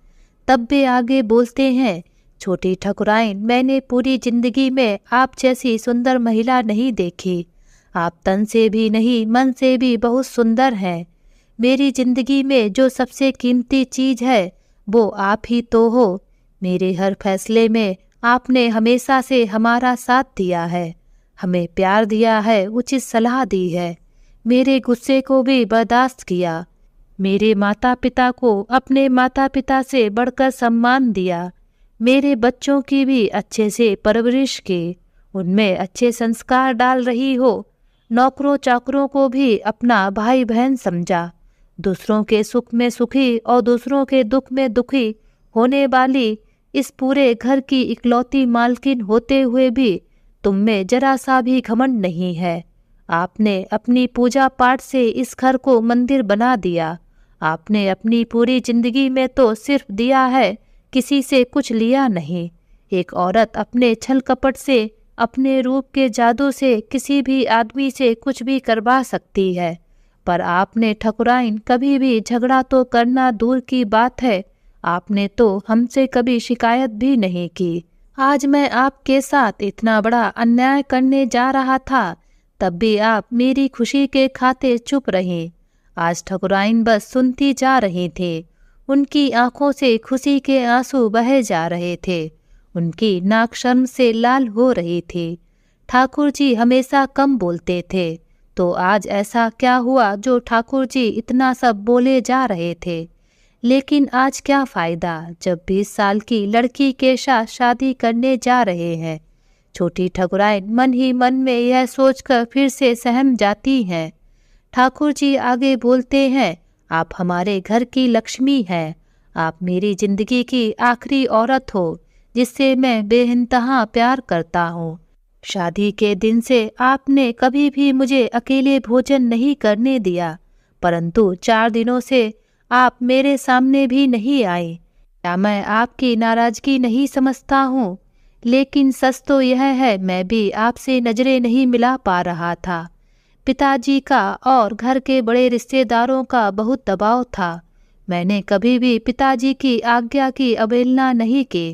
तब वे आगे बोलते हैं, छोटी ठकुराइन मैंने पूरी जिंदगी में आप जैसी सुंदर महिला नहीं देखी। आप तन से भी नहीं मन से भी बहुत सुंदर हैं। मेरी जिंदगी में जो सबसे कीमती चीज है वो आप ही तो हो। मेरे हर फैसले में आपने हमेशा से हमारा साथ दिया है, हमें प्यार दिया है, उचित सलाह दी है, मेरे गुस्से को भी बर्दाश्त किया, मेरे माता पिता को अपने माता पिता से बढ़कर सम्मान दिया, मेरे बच्चों की भी अच्छे से परवरिश की, उनमें अच्छे संस्कार डाल रही हो, नौकरों चाकरों को भी अपना भाई बहन समझा, दूसरों के सुख में सुखी और दूसरों के दुख में दुखी होने वाली इस पूरे घर की इकलौती मालकिन होते हुए भी तुम में जरा सा भी घमंड नहीं है। आपने अपनी पूजा पाठ से इस घर को मंदिर बना दिया। आपने अपनी पूरी जिंदगी में तो सिर्फ दिया है, किसी से कुछ लिया नहीं। एक औरत अपने छल कपट से, अपने रूप के जादू से किसी भी आदमी से कुछ भी करवा सकती है, पर आपने ठकुराइन कभी भी झगड़ा तो करना दूर की बात है, आपने तो हमसे कभी शिकायत भी नहीं की। आज मैं आपके साथ इतना बड़ा अन्याय करने जा रहा था, तब भी आप मेरी खुशी के खातिर चुप रहीं। आज ठकुराइन बस सुनती जा रही थी। उनकी आंखों से खुशी के आंसू बहे जा रहे थे। उनकी नाक शर्म से लाल हो रही थी। ठाकुर जी हमेशा कम बोलते थे, तो आज ऐसा क्या हुआ जो ठाकुर जी इतना सब बोले जा रहे थे। लेकिन आज क्या फ़ायदा जब 20 साल की लड़की के साथ शादी करने जा रहे हैं। छोटी ठकुराइन मन ही मन में यह सोचकर फिर से सहम जाती हैं। ठाकुर जी आगे बोलते हैं, आप हमारे घर की लक्ष्मी हैं। आप मेरी जिंदगी की आखिरी औरत हो जिससे मैं बेइंतहा प्यार करता हूँ। शादी के दिन से आपने कभी भी मुझे अकेले भोजन नहीं करने दिया, परंतु 4 दिनों से आप मेरे सामने भी नहीं आए। क्या मैं आपकी नाराजगी नहीं समझता हूँ? लेकिन सच तो यह है, मैं भी आपसे नजरें नहीं मिला पा रहा था। पिताजी का और घर के बड़े रिश्तेदारों का बहुत दबाव था। मैंने कभी भी पिताजी की आज्ञा की अवहेलना नहीं की,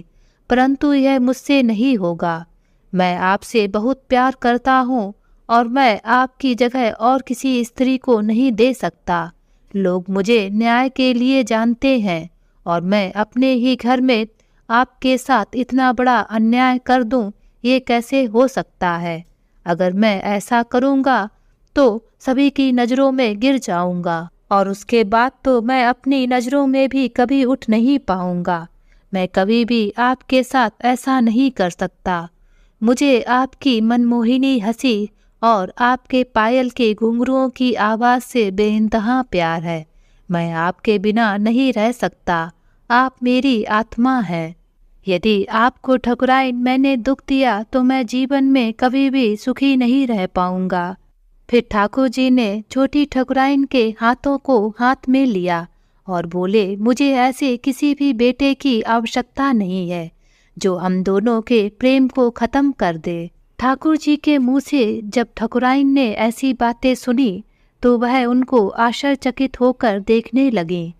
परंतु यह मुझसे नहीं होगा। मैं आपसे बहुत प्यार करता हूँ और मैं आपकी जगह और किसी स्त्री को नहीं दे सकता। लोग मुझे न्याय के लिए जानते हैं और मैं अपने ही घर में आपके साथ इतना बड़ा अन्याय कर दूं, ये कैसे हो सकता है? अगर मैं ऐसा करूँगा तो सभी की नज़रों में गिर जाऊंगा और उसके बाद तो मैं अपनी नज़रों में भी कभी उठ नहीं पाऊंगा। मैं कभी भी आपके साथ ऐसा नहीं कर सकता। मुझे आपकी मनमोहिनी हंसी और आपके पायल के घुंघरुओं की आवाज़ से बेइंतहा प्यार है। मैं आपके बिना नहीं रह सकता। आप मेरी आत्मा है। यदि आपको ठकुराइन मैंने दुख दिया तो मैं जीवन में कभी भी सुखी नहीं रह पाऊंगा। फिर ठाकुर जी ने छोटी ठकुराइन के हाथों को हाथ में लिया और बोले, मुझे ऐसे किसी भी बेटे की आवश्यकता नहीं है जो हम दोनों के प्रेम को खत्म कर दे। ठाकुर जी के मुंह से जब ठकुराइन ने ऐसी बातें सुनी तो वह उनको आश्चर्यचकित होकर देखने लगी।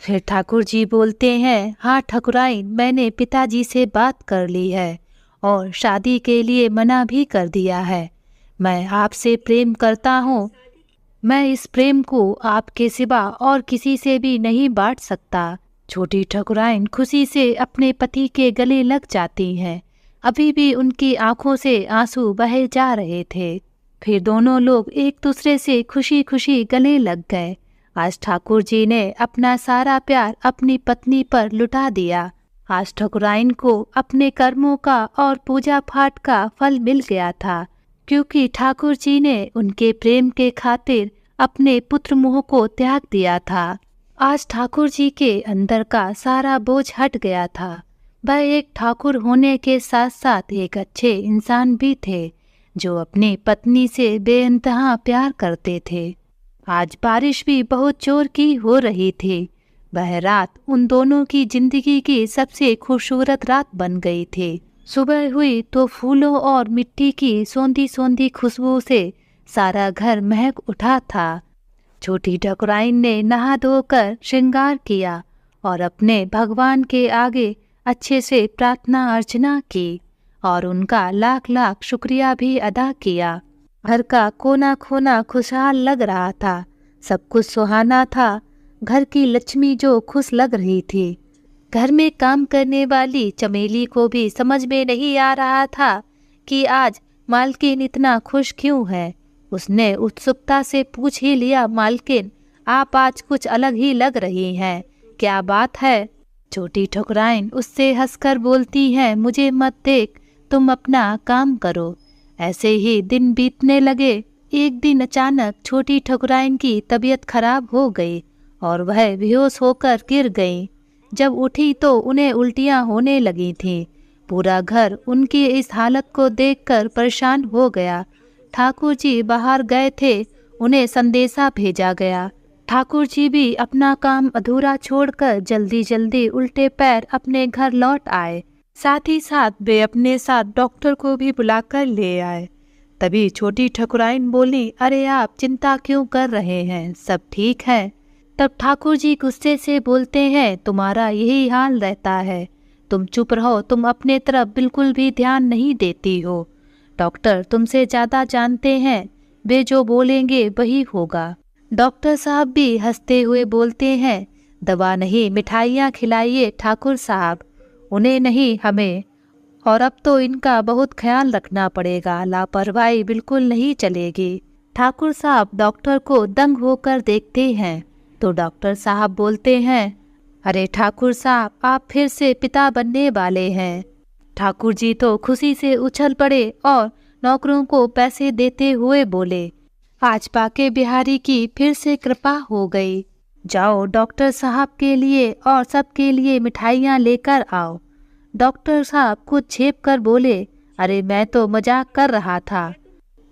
फिर ठाकुर जी बोलते हैं, हाँ ठकुराइन, मैंने पिताजी से बात कर ली है और शादी के लिए मना भी कर दिया है। मैं आपसे प्रेम करता हूँ। मैं इस प्रेम को आपके सिवा और किसी से भी नहीं बांट सकता। छोटी ठकुराइन खुशी से अपने पति के गले लग जाती हैं। अभी भी उनकी आंखों से आंसू बहे जा रहे थे। फिर दोनों लोग एक दूसरे से खुशी खुशी गले लग गए। आज ठाकुर जी ने अपना सारा प्यार अपनी पत्नी पर लुटा दिया। आज ठकुराइन को अपने कर्मों का और पूजा पाठ का फल मिल गया था, क्योंकि ठाकुर जी ने उनके प्रेम के खातिर अपने पुत्र मोह को त्याग दिया था। आज ठाकुर जी के अंदर का सारा बोझ हट गया था। वह एक ठाकुर होने के साथ साथ एक अच्छे इंसान भी थे जो अपनी पत्नी से बेइंतहा प्यार करते थे। आज बारिश भी बहुत जोर की हो रही थी। वह रात उन दोनों की जिंदगी की सबसे खूबसूरत रात बन गई थी। सुबह हुई तो फूलों और मिट्टी की सौंधी सौंधी खुशबू से सारा घर महक उठा था। छोटी ठाकुराइन ने नहा धोकर श्रृंगार किया और अपने भगवान के आगे अच्छे से प्रार्थना अर्चना की और उनका लाख लाख शुक्रिया भी अदा किया। घर का कोना कोना खुशहाल लग रहा था, सब कुछ सुहाना था। घर की लक्ष्मी जो खुश लग रही थी। घर में काम करने वाली चमेली को भी समझ में नहीं आ रहा था कि आज मालकिन इतना खुश क्यों है। उसने उत्सुकता से पूछ ही लिया, मालकिन आप आज कुछ अलग ही लग रही हैं, क्या बात है? छोटी ठकुराइन उससे हंसकर बोलती हैं, मुझे मत देख, तुम अपना काम करो। ऐसे ही दिन बीतने लगे। एक दिन अचानक छोटी ठकुराइन की तबीयत खराब हो गई और वह बेहोश होकर गिर गई। जब उठी तो उन्हें उल्टियां होने लगी थीं। पूरा घर उनकी इस हालत को देखकर परेशान हो गया। ठाकुर जी बाहर गए थे, उन्हें संदेशा भेजा गया। ठाकुर जी भी अपना काम अधूरा छोड़कर जल्दी जल्दी उल्टे पैर अपने घर लौट आए। साथ ही साथ वे अपने साथ डॉक्टर को भी बुलाकर ले आए। तभी छोटी ठकुराइन बोली, अरे आप चिंता क्यों कर रहे हैं, सब ठीक है। तब ठाकुर जी गुस्से से बोलते हैं, तुम्हारा यही हाल रहता है, तुम चुप रहो, तुम अपने तरफ बिल्कुल भी ध्यान नहीं देती हो। डॉक्टर तुमसे ज़्यादा जानते हैं, वे जो बोलेंगे वही होगा। डॉक्टर साहब भी हंसते हुए बोलते हैं, दवा नहीं मिठाइयाँ खिलाइए ठाकुर साहब, उन्हें नहीं हमें। और अब तो इनका बहुत ख्याल रखना पड़ेगा, लापरवाही बिल्कुल नहीं चलेगी। ठाकुर साहब डॉक्टर को दंग होकर देखते हैं तो डॉक्टर साहब बोलते हैं, अरे ठाकुर साहब आप फिर से पिता बनने वाले हैं। ठाकुर जी तो खुशी से उछल पड़े और नौकरों को पैसे देते हुए बोले, आज बाके बिहारी की फिर से कृपा हो गई। जाओ डॉक्टर साहब के लिए और सबके लिए मिठाइयाँ लेकर आओ। डॉक्टर साहब कुछ छेप कर बोले, अरे मैं तो मजाक कर रहा था।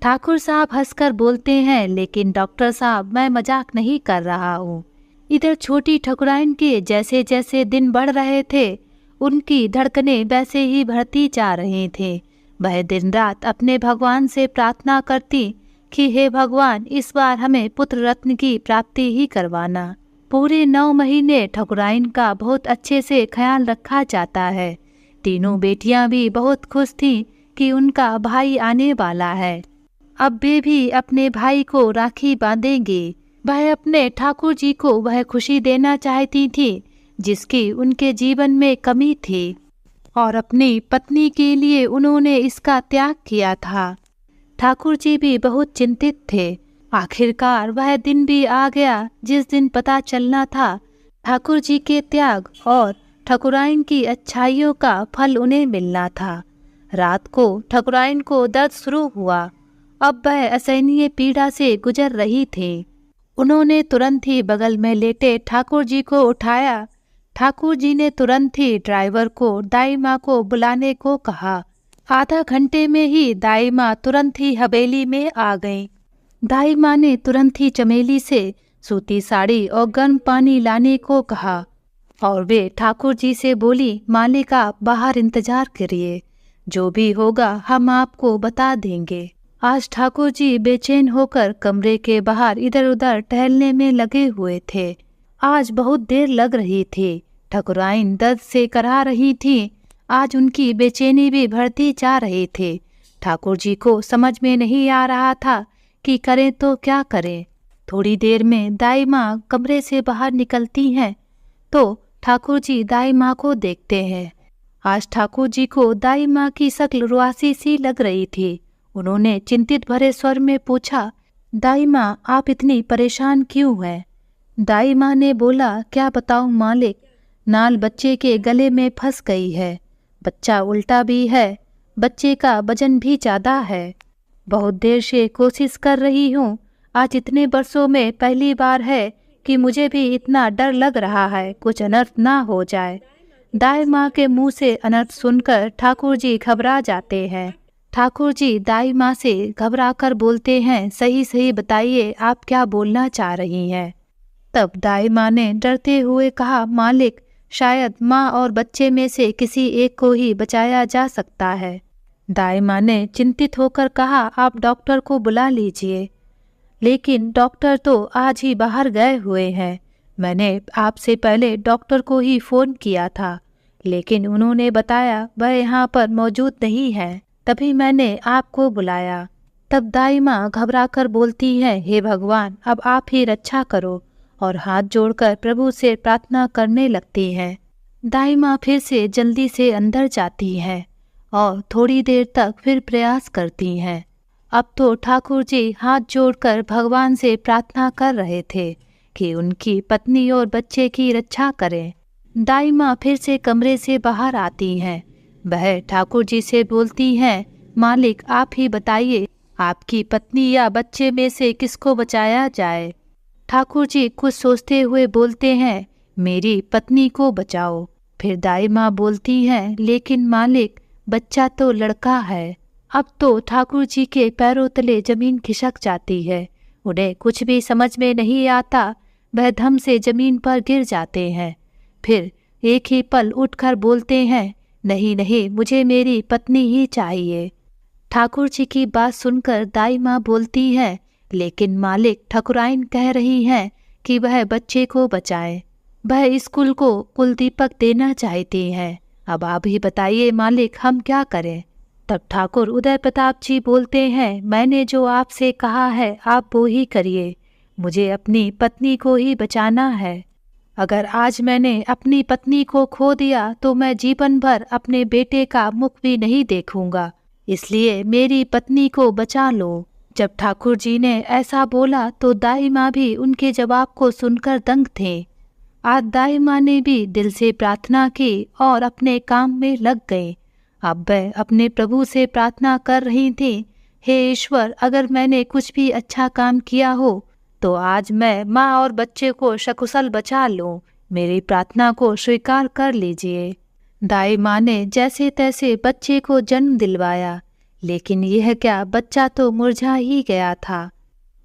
ठाकुर साहब हंसकर बोलते हैं, लेकिन डॉक्टर साहब मैं मजाक नहीं कर रहा हूँ। इधर छोटी ठकुराइन के जैसे जैसे दिन बढ़ रहे थे, उनकी धड़कनें वैसे ही बढ़ती जा रही थे। वह दिन रात अपने भगवान से प्रार्थना करती कि हे भगवान, इस बार हमें पुत्र रत्न की प्राप्ति ही करवाना। पूरे 9 महीने ठकुराइन का बहुत अच्छे से ख्याल रखा जाता है। तीनों बेटियां भी बहुत खुश थीं कि उनका भाई आने वाला है। अब वे भी अपने भाई को राखी बांधेंगे। वह अपने ठाकुर जी को वह खुशी देना चाहती थी जिसकी उनके जीवन में कमी थी और अपनी पत्नी के लिए उन्होंने इसका त्याग किया था। ठाकुर जी भी बहुत चिंतित थे। आखिरकार वह दिन भी आ गया जिस दिन पता चलना था ठाकुर जी के त्याग और ठकुराइन की अच्छाइयों का फल उन्हें मिलना था। रात को ठकुराइन को दर्द शुरू हुआ। अब वह असहनीय पीड़ा से गुजर रही थी। उन्होंने तुरंत ही बगल में लेटे ठाकुर जी को उठाया। ठाकुर जी ने तुरंत ही ड्राइवर को दाई माँ को बुलाने को कहा। आधा घंटे में ही दाई माँ तुरंत ही हवेली में आ गईं। दाई माँ ने तुरंत ही चमेली से सूती साड़ी और गर्म पानी लाने को कहा और वे ठाकुर जी से बोली, मालिक आप बाहर इंतजार करिए, जो भी होगा हम आपको बता देंगे। आज ठाकुर जी बेचैन होकर कमरे के बाहर इधर उधर टहलने में लगे हुए थे। आज बहुत देर लग रही थी। ठकुराइन दर्द से कराह रही थी। आज उनकी बेचैनी भी बढ़ती जा रही थी। ठाकुर जी को समझ में नहीं आ रहा था कि करें तो क्या करें। थोड़ी देर में दाई माँ कमरे से बाहर निकलती हैं तो ठाकुर जी दाई माँ को देखते हैं। आज ठाकुर जी को दाई माँ की शक्ल रुआसी सी लग रही थी। उन्होंने चिंतित भरे स्वर में पूछा, दाई माँ आप इतनी परेशान क्यों हैं? दाई माँ ने बोला, क्या बताऊँ मालिक, नाल बच्चे के गले में फंस गई है। बच्चा उल्टा भी है, बच्चे का वजन भी ज़्यादा है। बहुत देर से कोशिश कर रही हूँ, आज इतने वर्षों में पहली बार है कि मुझे भी इतना डर लग रहा है कुछ अनर्थ ना हो जाए। दाई माँ के मुंह से अनर्थ सुनकर ठाकुर जी घबरा जाते हैं। ठाकुर जी दाई माँ से घबराकर बोलते हैं, सही सही बताइए, आप क्या बोलना चाह रही हैं। तब दाई माँ ने डरते हुए कहा, मालिक, शायद माँ और बच्चे में से किसी एक को ही बचाया जा सकता है। दाई माँ ने चिंतित होकर कहा, आप डॉक्टर को बुला लीजिए। लेकिन डॉक्टर तो आज ही बाहर गए हुए हैं। मैंने आपसे पहले डॉक्टर को ही फ़ोन किया था, लेकिन उन्होंने बताया वह यहाँ पर मौजूद नहीं है, तभी मैंने आपको बुलाया। तब दाई माँ घबराकर बोलती है, हे भगवान, अब आप ही रक्षा करो, और हाथ जोड़कर प्रभु से प्रार्थना करने लगती हैं। दाई माँ फिर से जल्दी से अंदर जाती हैं और थोड़ी देर तक फिर प्रयास करती हैं। अब तो ठाकुर जी हाथ जोड़कर भगवान से प्रार्थना कर रहे थे कि उनकी पत्नी और बच्चे की रक्षा करें। दाई माँ फिर से कमरे से बाहर आती हैं। वह ठाकुर जी से बोलती हैं, मालिक, आप ही बताइए, आपकी पत्नी या बच्चे में से किसको बचाया जाए। ठाकुर जी कुछ सोचते हुए बोलते हैं, मेरी पत्नी को बचाओ। फिर दाई माँ बोलती हैं, लेकिन मालिक, बच्चा तो लड़का है। अब तो ठाकुर जी के पैरों तले जमीन खिसक जाती है। उन्हें कुछ भी समझ में नहीं आता। वह धम से जमीन पर गिर जाते हैं। फिर एक ही पल उठकर बोलते हैं, नहीं नहीं, मुझे मेरी पत्नी ही चाहिए। ठाकुर जी की बात सुनकर दाई माँ बोलती है, लेकिन मालिक, ठकुराइन कह रही हैं कि वह बच्चे को बचाए। वह स्कूल को कुलदीपक देना चाहती हैं। अब आप ही बताइए मालिक, हम क्या करें। तब ठाकुर उदय प्रताप जी बोलते हैं, मैंने जो आपसे कहा है आप वो ही करिए। मुझे अपनी पत्नी को ही बचाना है। अगर आज मैंने अपनी पत्नी को खो दिया तो मैं जीवन भर अपने बेटे का मुख भी नहीं देखूंगा। इसलिए मेरी पत्नी को बचा लो। जब ठाकुर जी ने ऐसा बोला तो दाई माँ भी उनके जवाब को सुनकर दंग थे। आज दाई माँ ने भी दिल से प्रार्थना की और अपने काम में लग गए। अब वह अपने प्रभु से प्रार्थना कर रही थी, हे ईश्वर, अगर मैंने कुछ भी अच्छा काम किया हो तो आज मैं माँ और बच्चे को सकुशल बचा लूं। मेरी प्रार्थना को स्वीकार कर लीजिए। दाई माँ ने जैसे तैसे बच्चे को जन्म दिलवाया, लेकिन यह क्या, बच्चा तो मुरझा ही गया था।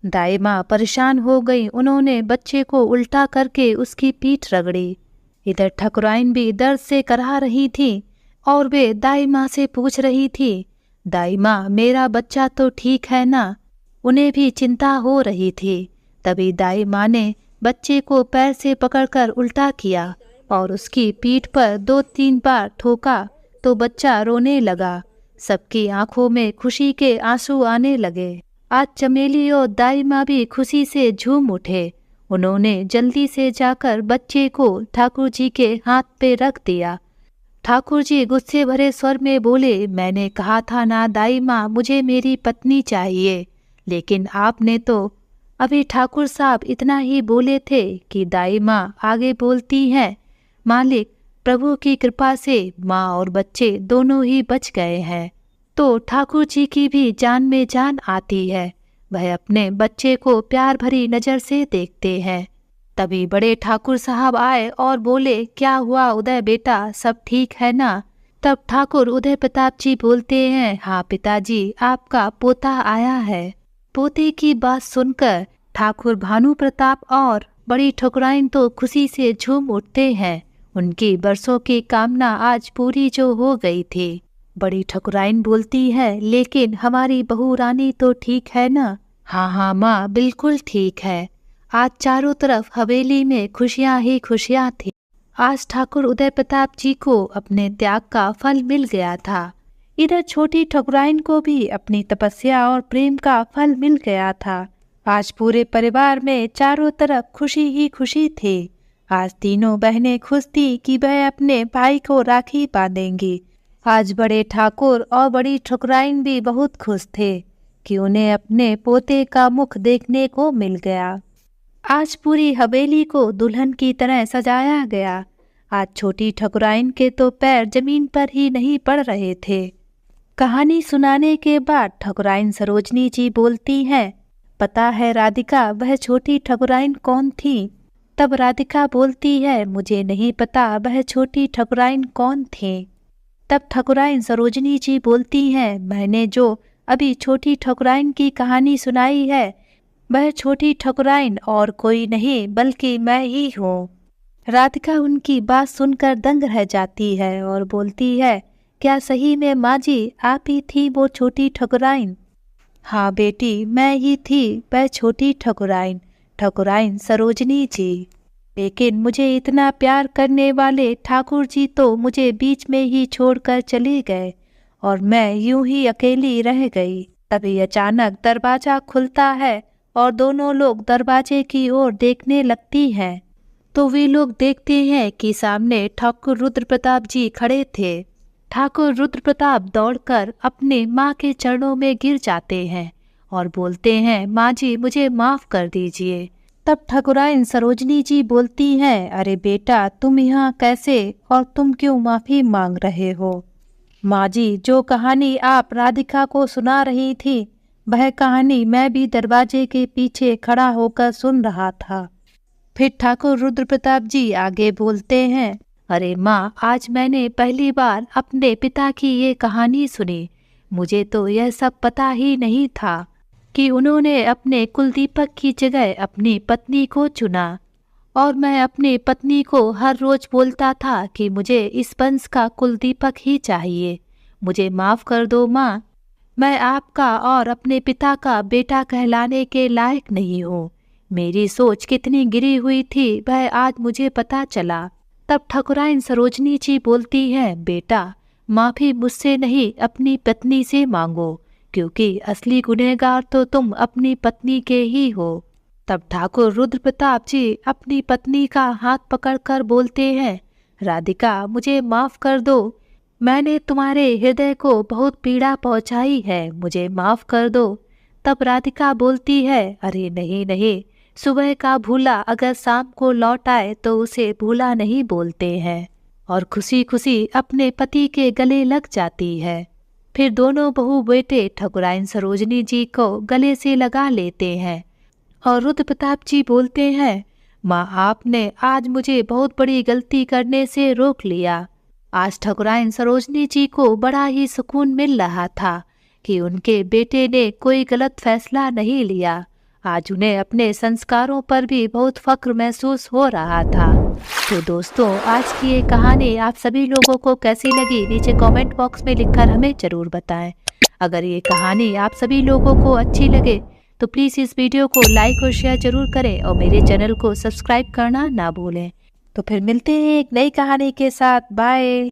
दाई माँ परेशान हो गई। उन्होंने बच्चे को उल्टा करके उसकी पीठ रगड़ी। इधर ठकुराइन भी दर्द से कराह रही थी और वे दाई माँ से पूछ रही थी, दाई माँ, मेरा बच्चा तो ठीक है ना। उन्हें भी चिंता हो रही थी। तभी दाई माँ ने बच्चे को पैर से पकड़कर उल्टा किया और उसकी पीठ पर 2-3 बार ठोका तो बच्चा रोने लगा। सबकी आंखों में खुशी के आंसू आने लगे। आज चमेली और दाई माँ भी खुशी से झूम उठे। उन्होंने जल्दी से जाकर बच्चे को ठाकुर जी के हाथ पे रख दिया। ठाकुर जी गुस्से भरे स्वर में बोले, मैंने कहा था ना दाई माँ, मुझे मेरी पत्नी चाहिए, लेकिन आपने तो अभी ठाकुर साहब इतना ही बोले थे कि दाई माँ आगे बोलती हैं, मालिक, प्रभु की कृपा से माँ और बच्चे दोनों ही बच गए हैं। तो ठाकुर जी की भी जान में जान आती है। वह अपने बच्चे को प्यार भरी नज़र से देखते हैं। तभी बड़े ठाकुर साहब आए और बोले, क्या हुआ उदय बेटा, सब ठीक है ना। तब ठाकुर उदय प्रताप जी बोलते हैं, हाँ पिताजी, आपका पोता आया है। पोते की बात सुनकर ठाकुर भानु प्रताप और बड़ी ठकुराइन तो खुशी से झूम उठते हैं। उनकी बरसों की कामना आज पूरी जो हो गई थी। बड़ी ठकुराइन बोलती है, लेकिन हमारी बहू रानी तो ठीक है ना। हाँ हाँ माँ, बिल्कुल ठीक है। आज चारों तरफ हवेली में खुशियाँ ही खुशियाँ थी। आज ठाकुर उदय प्रताप जी को अपने त्याग का फल मिल गया था। इधर छोटी ठकुराइन को भी अपनी तपस्या और प्रेम का फल मिल गया था। आज पूरे परिवार में चारों तरफ खुशी ही खुशी थी। आज तीनों बहनें खुश थी कि वह अपने भाई को राखी बांधेंगी। आज बड़े ठाकुर और बड़ी ठकुराइन भी बहुत खुश थे कि उन्हें अपने पोते का मुख देखने को मिल गया। आज पूरी हवेली को दुल्हन की तरह सजाया गया। आज छोटी ठकुराइन के तो पैर जमीन पर ही नहीं पड़ रहे थे। कहानी सुनाने के बाद ठकुराइन सरोजनी जी बोलती हैं, पता है राधिका, वह छोटी ठकुराइन कौन थी। तब राधिका बोलती है, मुझे नहीं पता वह छोटी ठकुराइन कौन थी। तब ठकुराइन सरोजनी जी बोलती हैं, मैंने जो अभी छोटी ठकुराइन की कहानी सुनाई है वह छोटी ठकुराइन और कोई नहीं बल्कि मैं ही हूँ। राधिका उनकी बात सुनकर दंग रह जाती है और बोलती है, क्या सही में माँ जी आप ही थी वो छोटी ठकुराइन? हाँ बेटी, मैं ही थी वह छोटी ठकुराइन, ठकुराइन सरोजनी जी। लेकिन मुझे इतना प्यार करने वाले ठाकुर जी तो मुझे बीच में ही छोड़कर चले गए और मैं यूं ही अकेली रह गई। तभी अचानक दरवाजा खुलता है और दोनों लोग दरवाजे की ओर देखने लगती हैं। तो वे लोग देखते हैं कि सामने ठाकुर रुद्र प्रताप जी खड़े थे। ठाकुर रुद्र प्रताप दौड़कर अपने माँ के चरणों में गिर जाते हैं और बोलते हैं, माँ जी मुझे माफ कर दीजिए। तब ठकुराइन सरोजनी जी बोलती हैं, अरे बेटा तुम यहाँ कैसे और तुम क्यों माफी मांग रहे हो? माँ जी, जो कहानी आप राधिका को सुना रही थी वह कहानी मैं भी दरवाजे के पीछे खड़ा होकर सुन रहा था। फिर ठाकुर रुद्र प्रताप जी आगे बोलते हैं, अरे माँ, आज मैंने पहली बार अपने पिता की ये कहानी सुनी। मुझे तो यह सब पता ही नहीं था कि उन्होंने अपने कुलदीपक की जगह अपनी पत्नी को चुना। और मैं अपनी पत्नी को हर रोज बोलता था कि मुझे इस वंश का कुलदीपक ही चाहिए। मुझे माफ कर दो माँ, मैं आपका और अपने पिता का बेटा कहलाने के लायक नहीं हूँ। मेरी सोच कितनी गिरी हुई थी वह आज मुझे पता चला। तब ठकुराइन सरोजनी जी बोलती हैं, बेटा माफी मुझसे नहीं अपनी पत्नी से मांगो, क्योंकि असली गुनहगार तो तुम अपनी पत्नी के ही हो। तब ठाकुर रुद्र प्रताप जी अपनी पत्नी का हाथ पकड़कर बोलते हैं, राधिका मुझे माफ कर दो, मैंने तुम्हारे हृदय को बहुत पीड़ा पहुंचाई है, मुझे माफ कर दो। तब राधिका बोलती है, अरे नहीं नहीं, सुबह का भूला अगर शाम को लौट आए तो उसे भूला नहीं बोलते हैं। और खुशी खुशी अपने पति के गले लग जाती है। फिर दोनों बहू बेटे ठकुराइन सरोजनी जी को गले से लगा लेते हैं और रुद्र प्रताप जी बोलते हैं, माँ आपने आज मुझे बहुत बड़ी गलती करने से रोक लिया। आज ठकुराइन सरोजनी जी को बड़ा ही सुकून मिल रहा था कि उनके बेटे ने कोई गलत फैसला नहीं लिया। आज उन्हें अपने संस्कारों पर भी बहुत फख्र महसूस हो रहा था। तो दोस्तों, आज की ये कहानी आप सभी लोगों को कैसी लगी नीचे कमेंट बॉक्स में लिखकर हमें जरूर बताएं। अगर ये कहानी आप सभी लोगों को अच्छी लगे तो प्लीज़ इस वीडियो को लाइक और शेयर जरूर करें और मेरे चैनल को सब्सक्राइब करना ना भूलें। तो फिर मिलते हैं एक नई कहानी के साथ। बाय।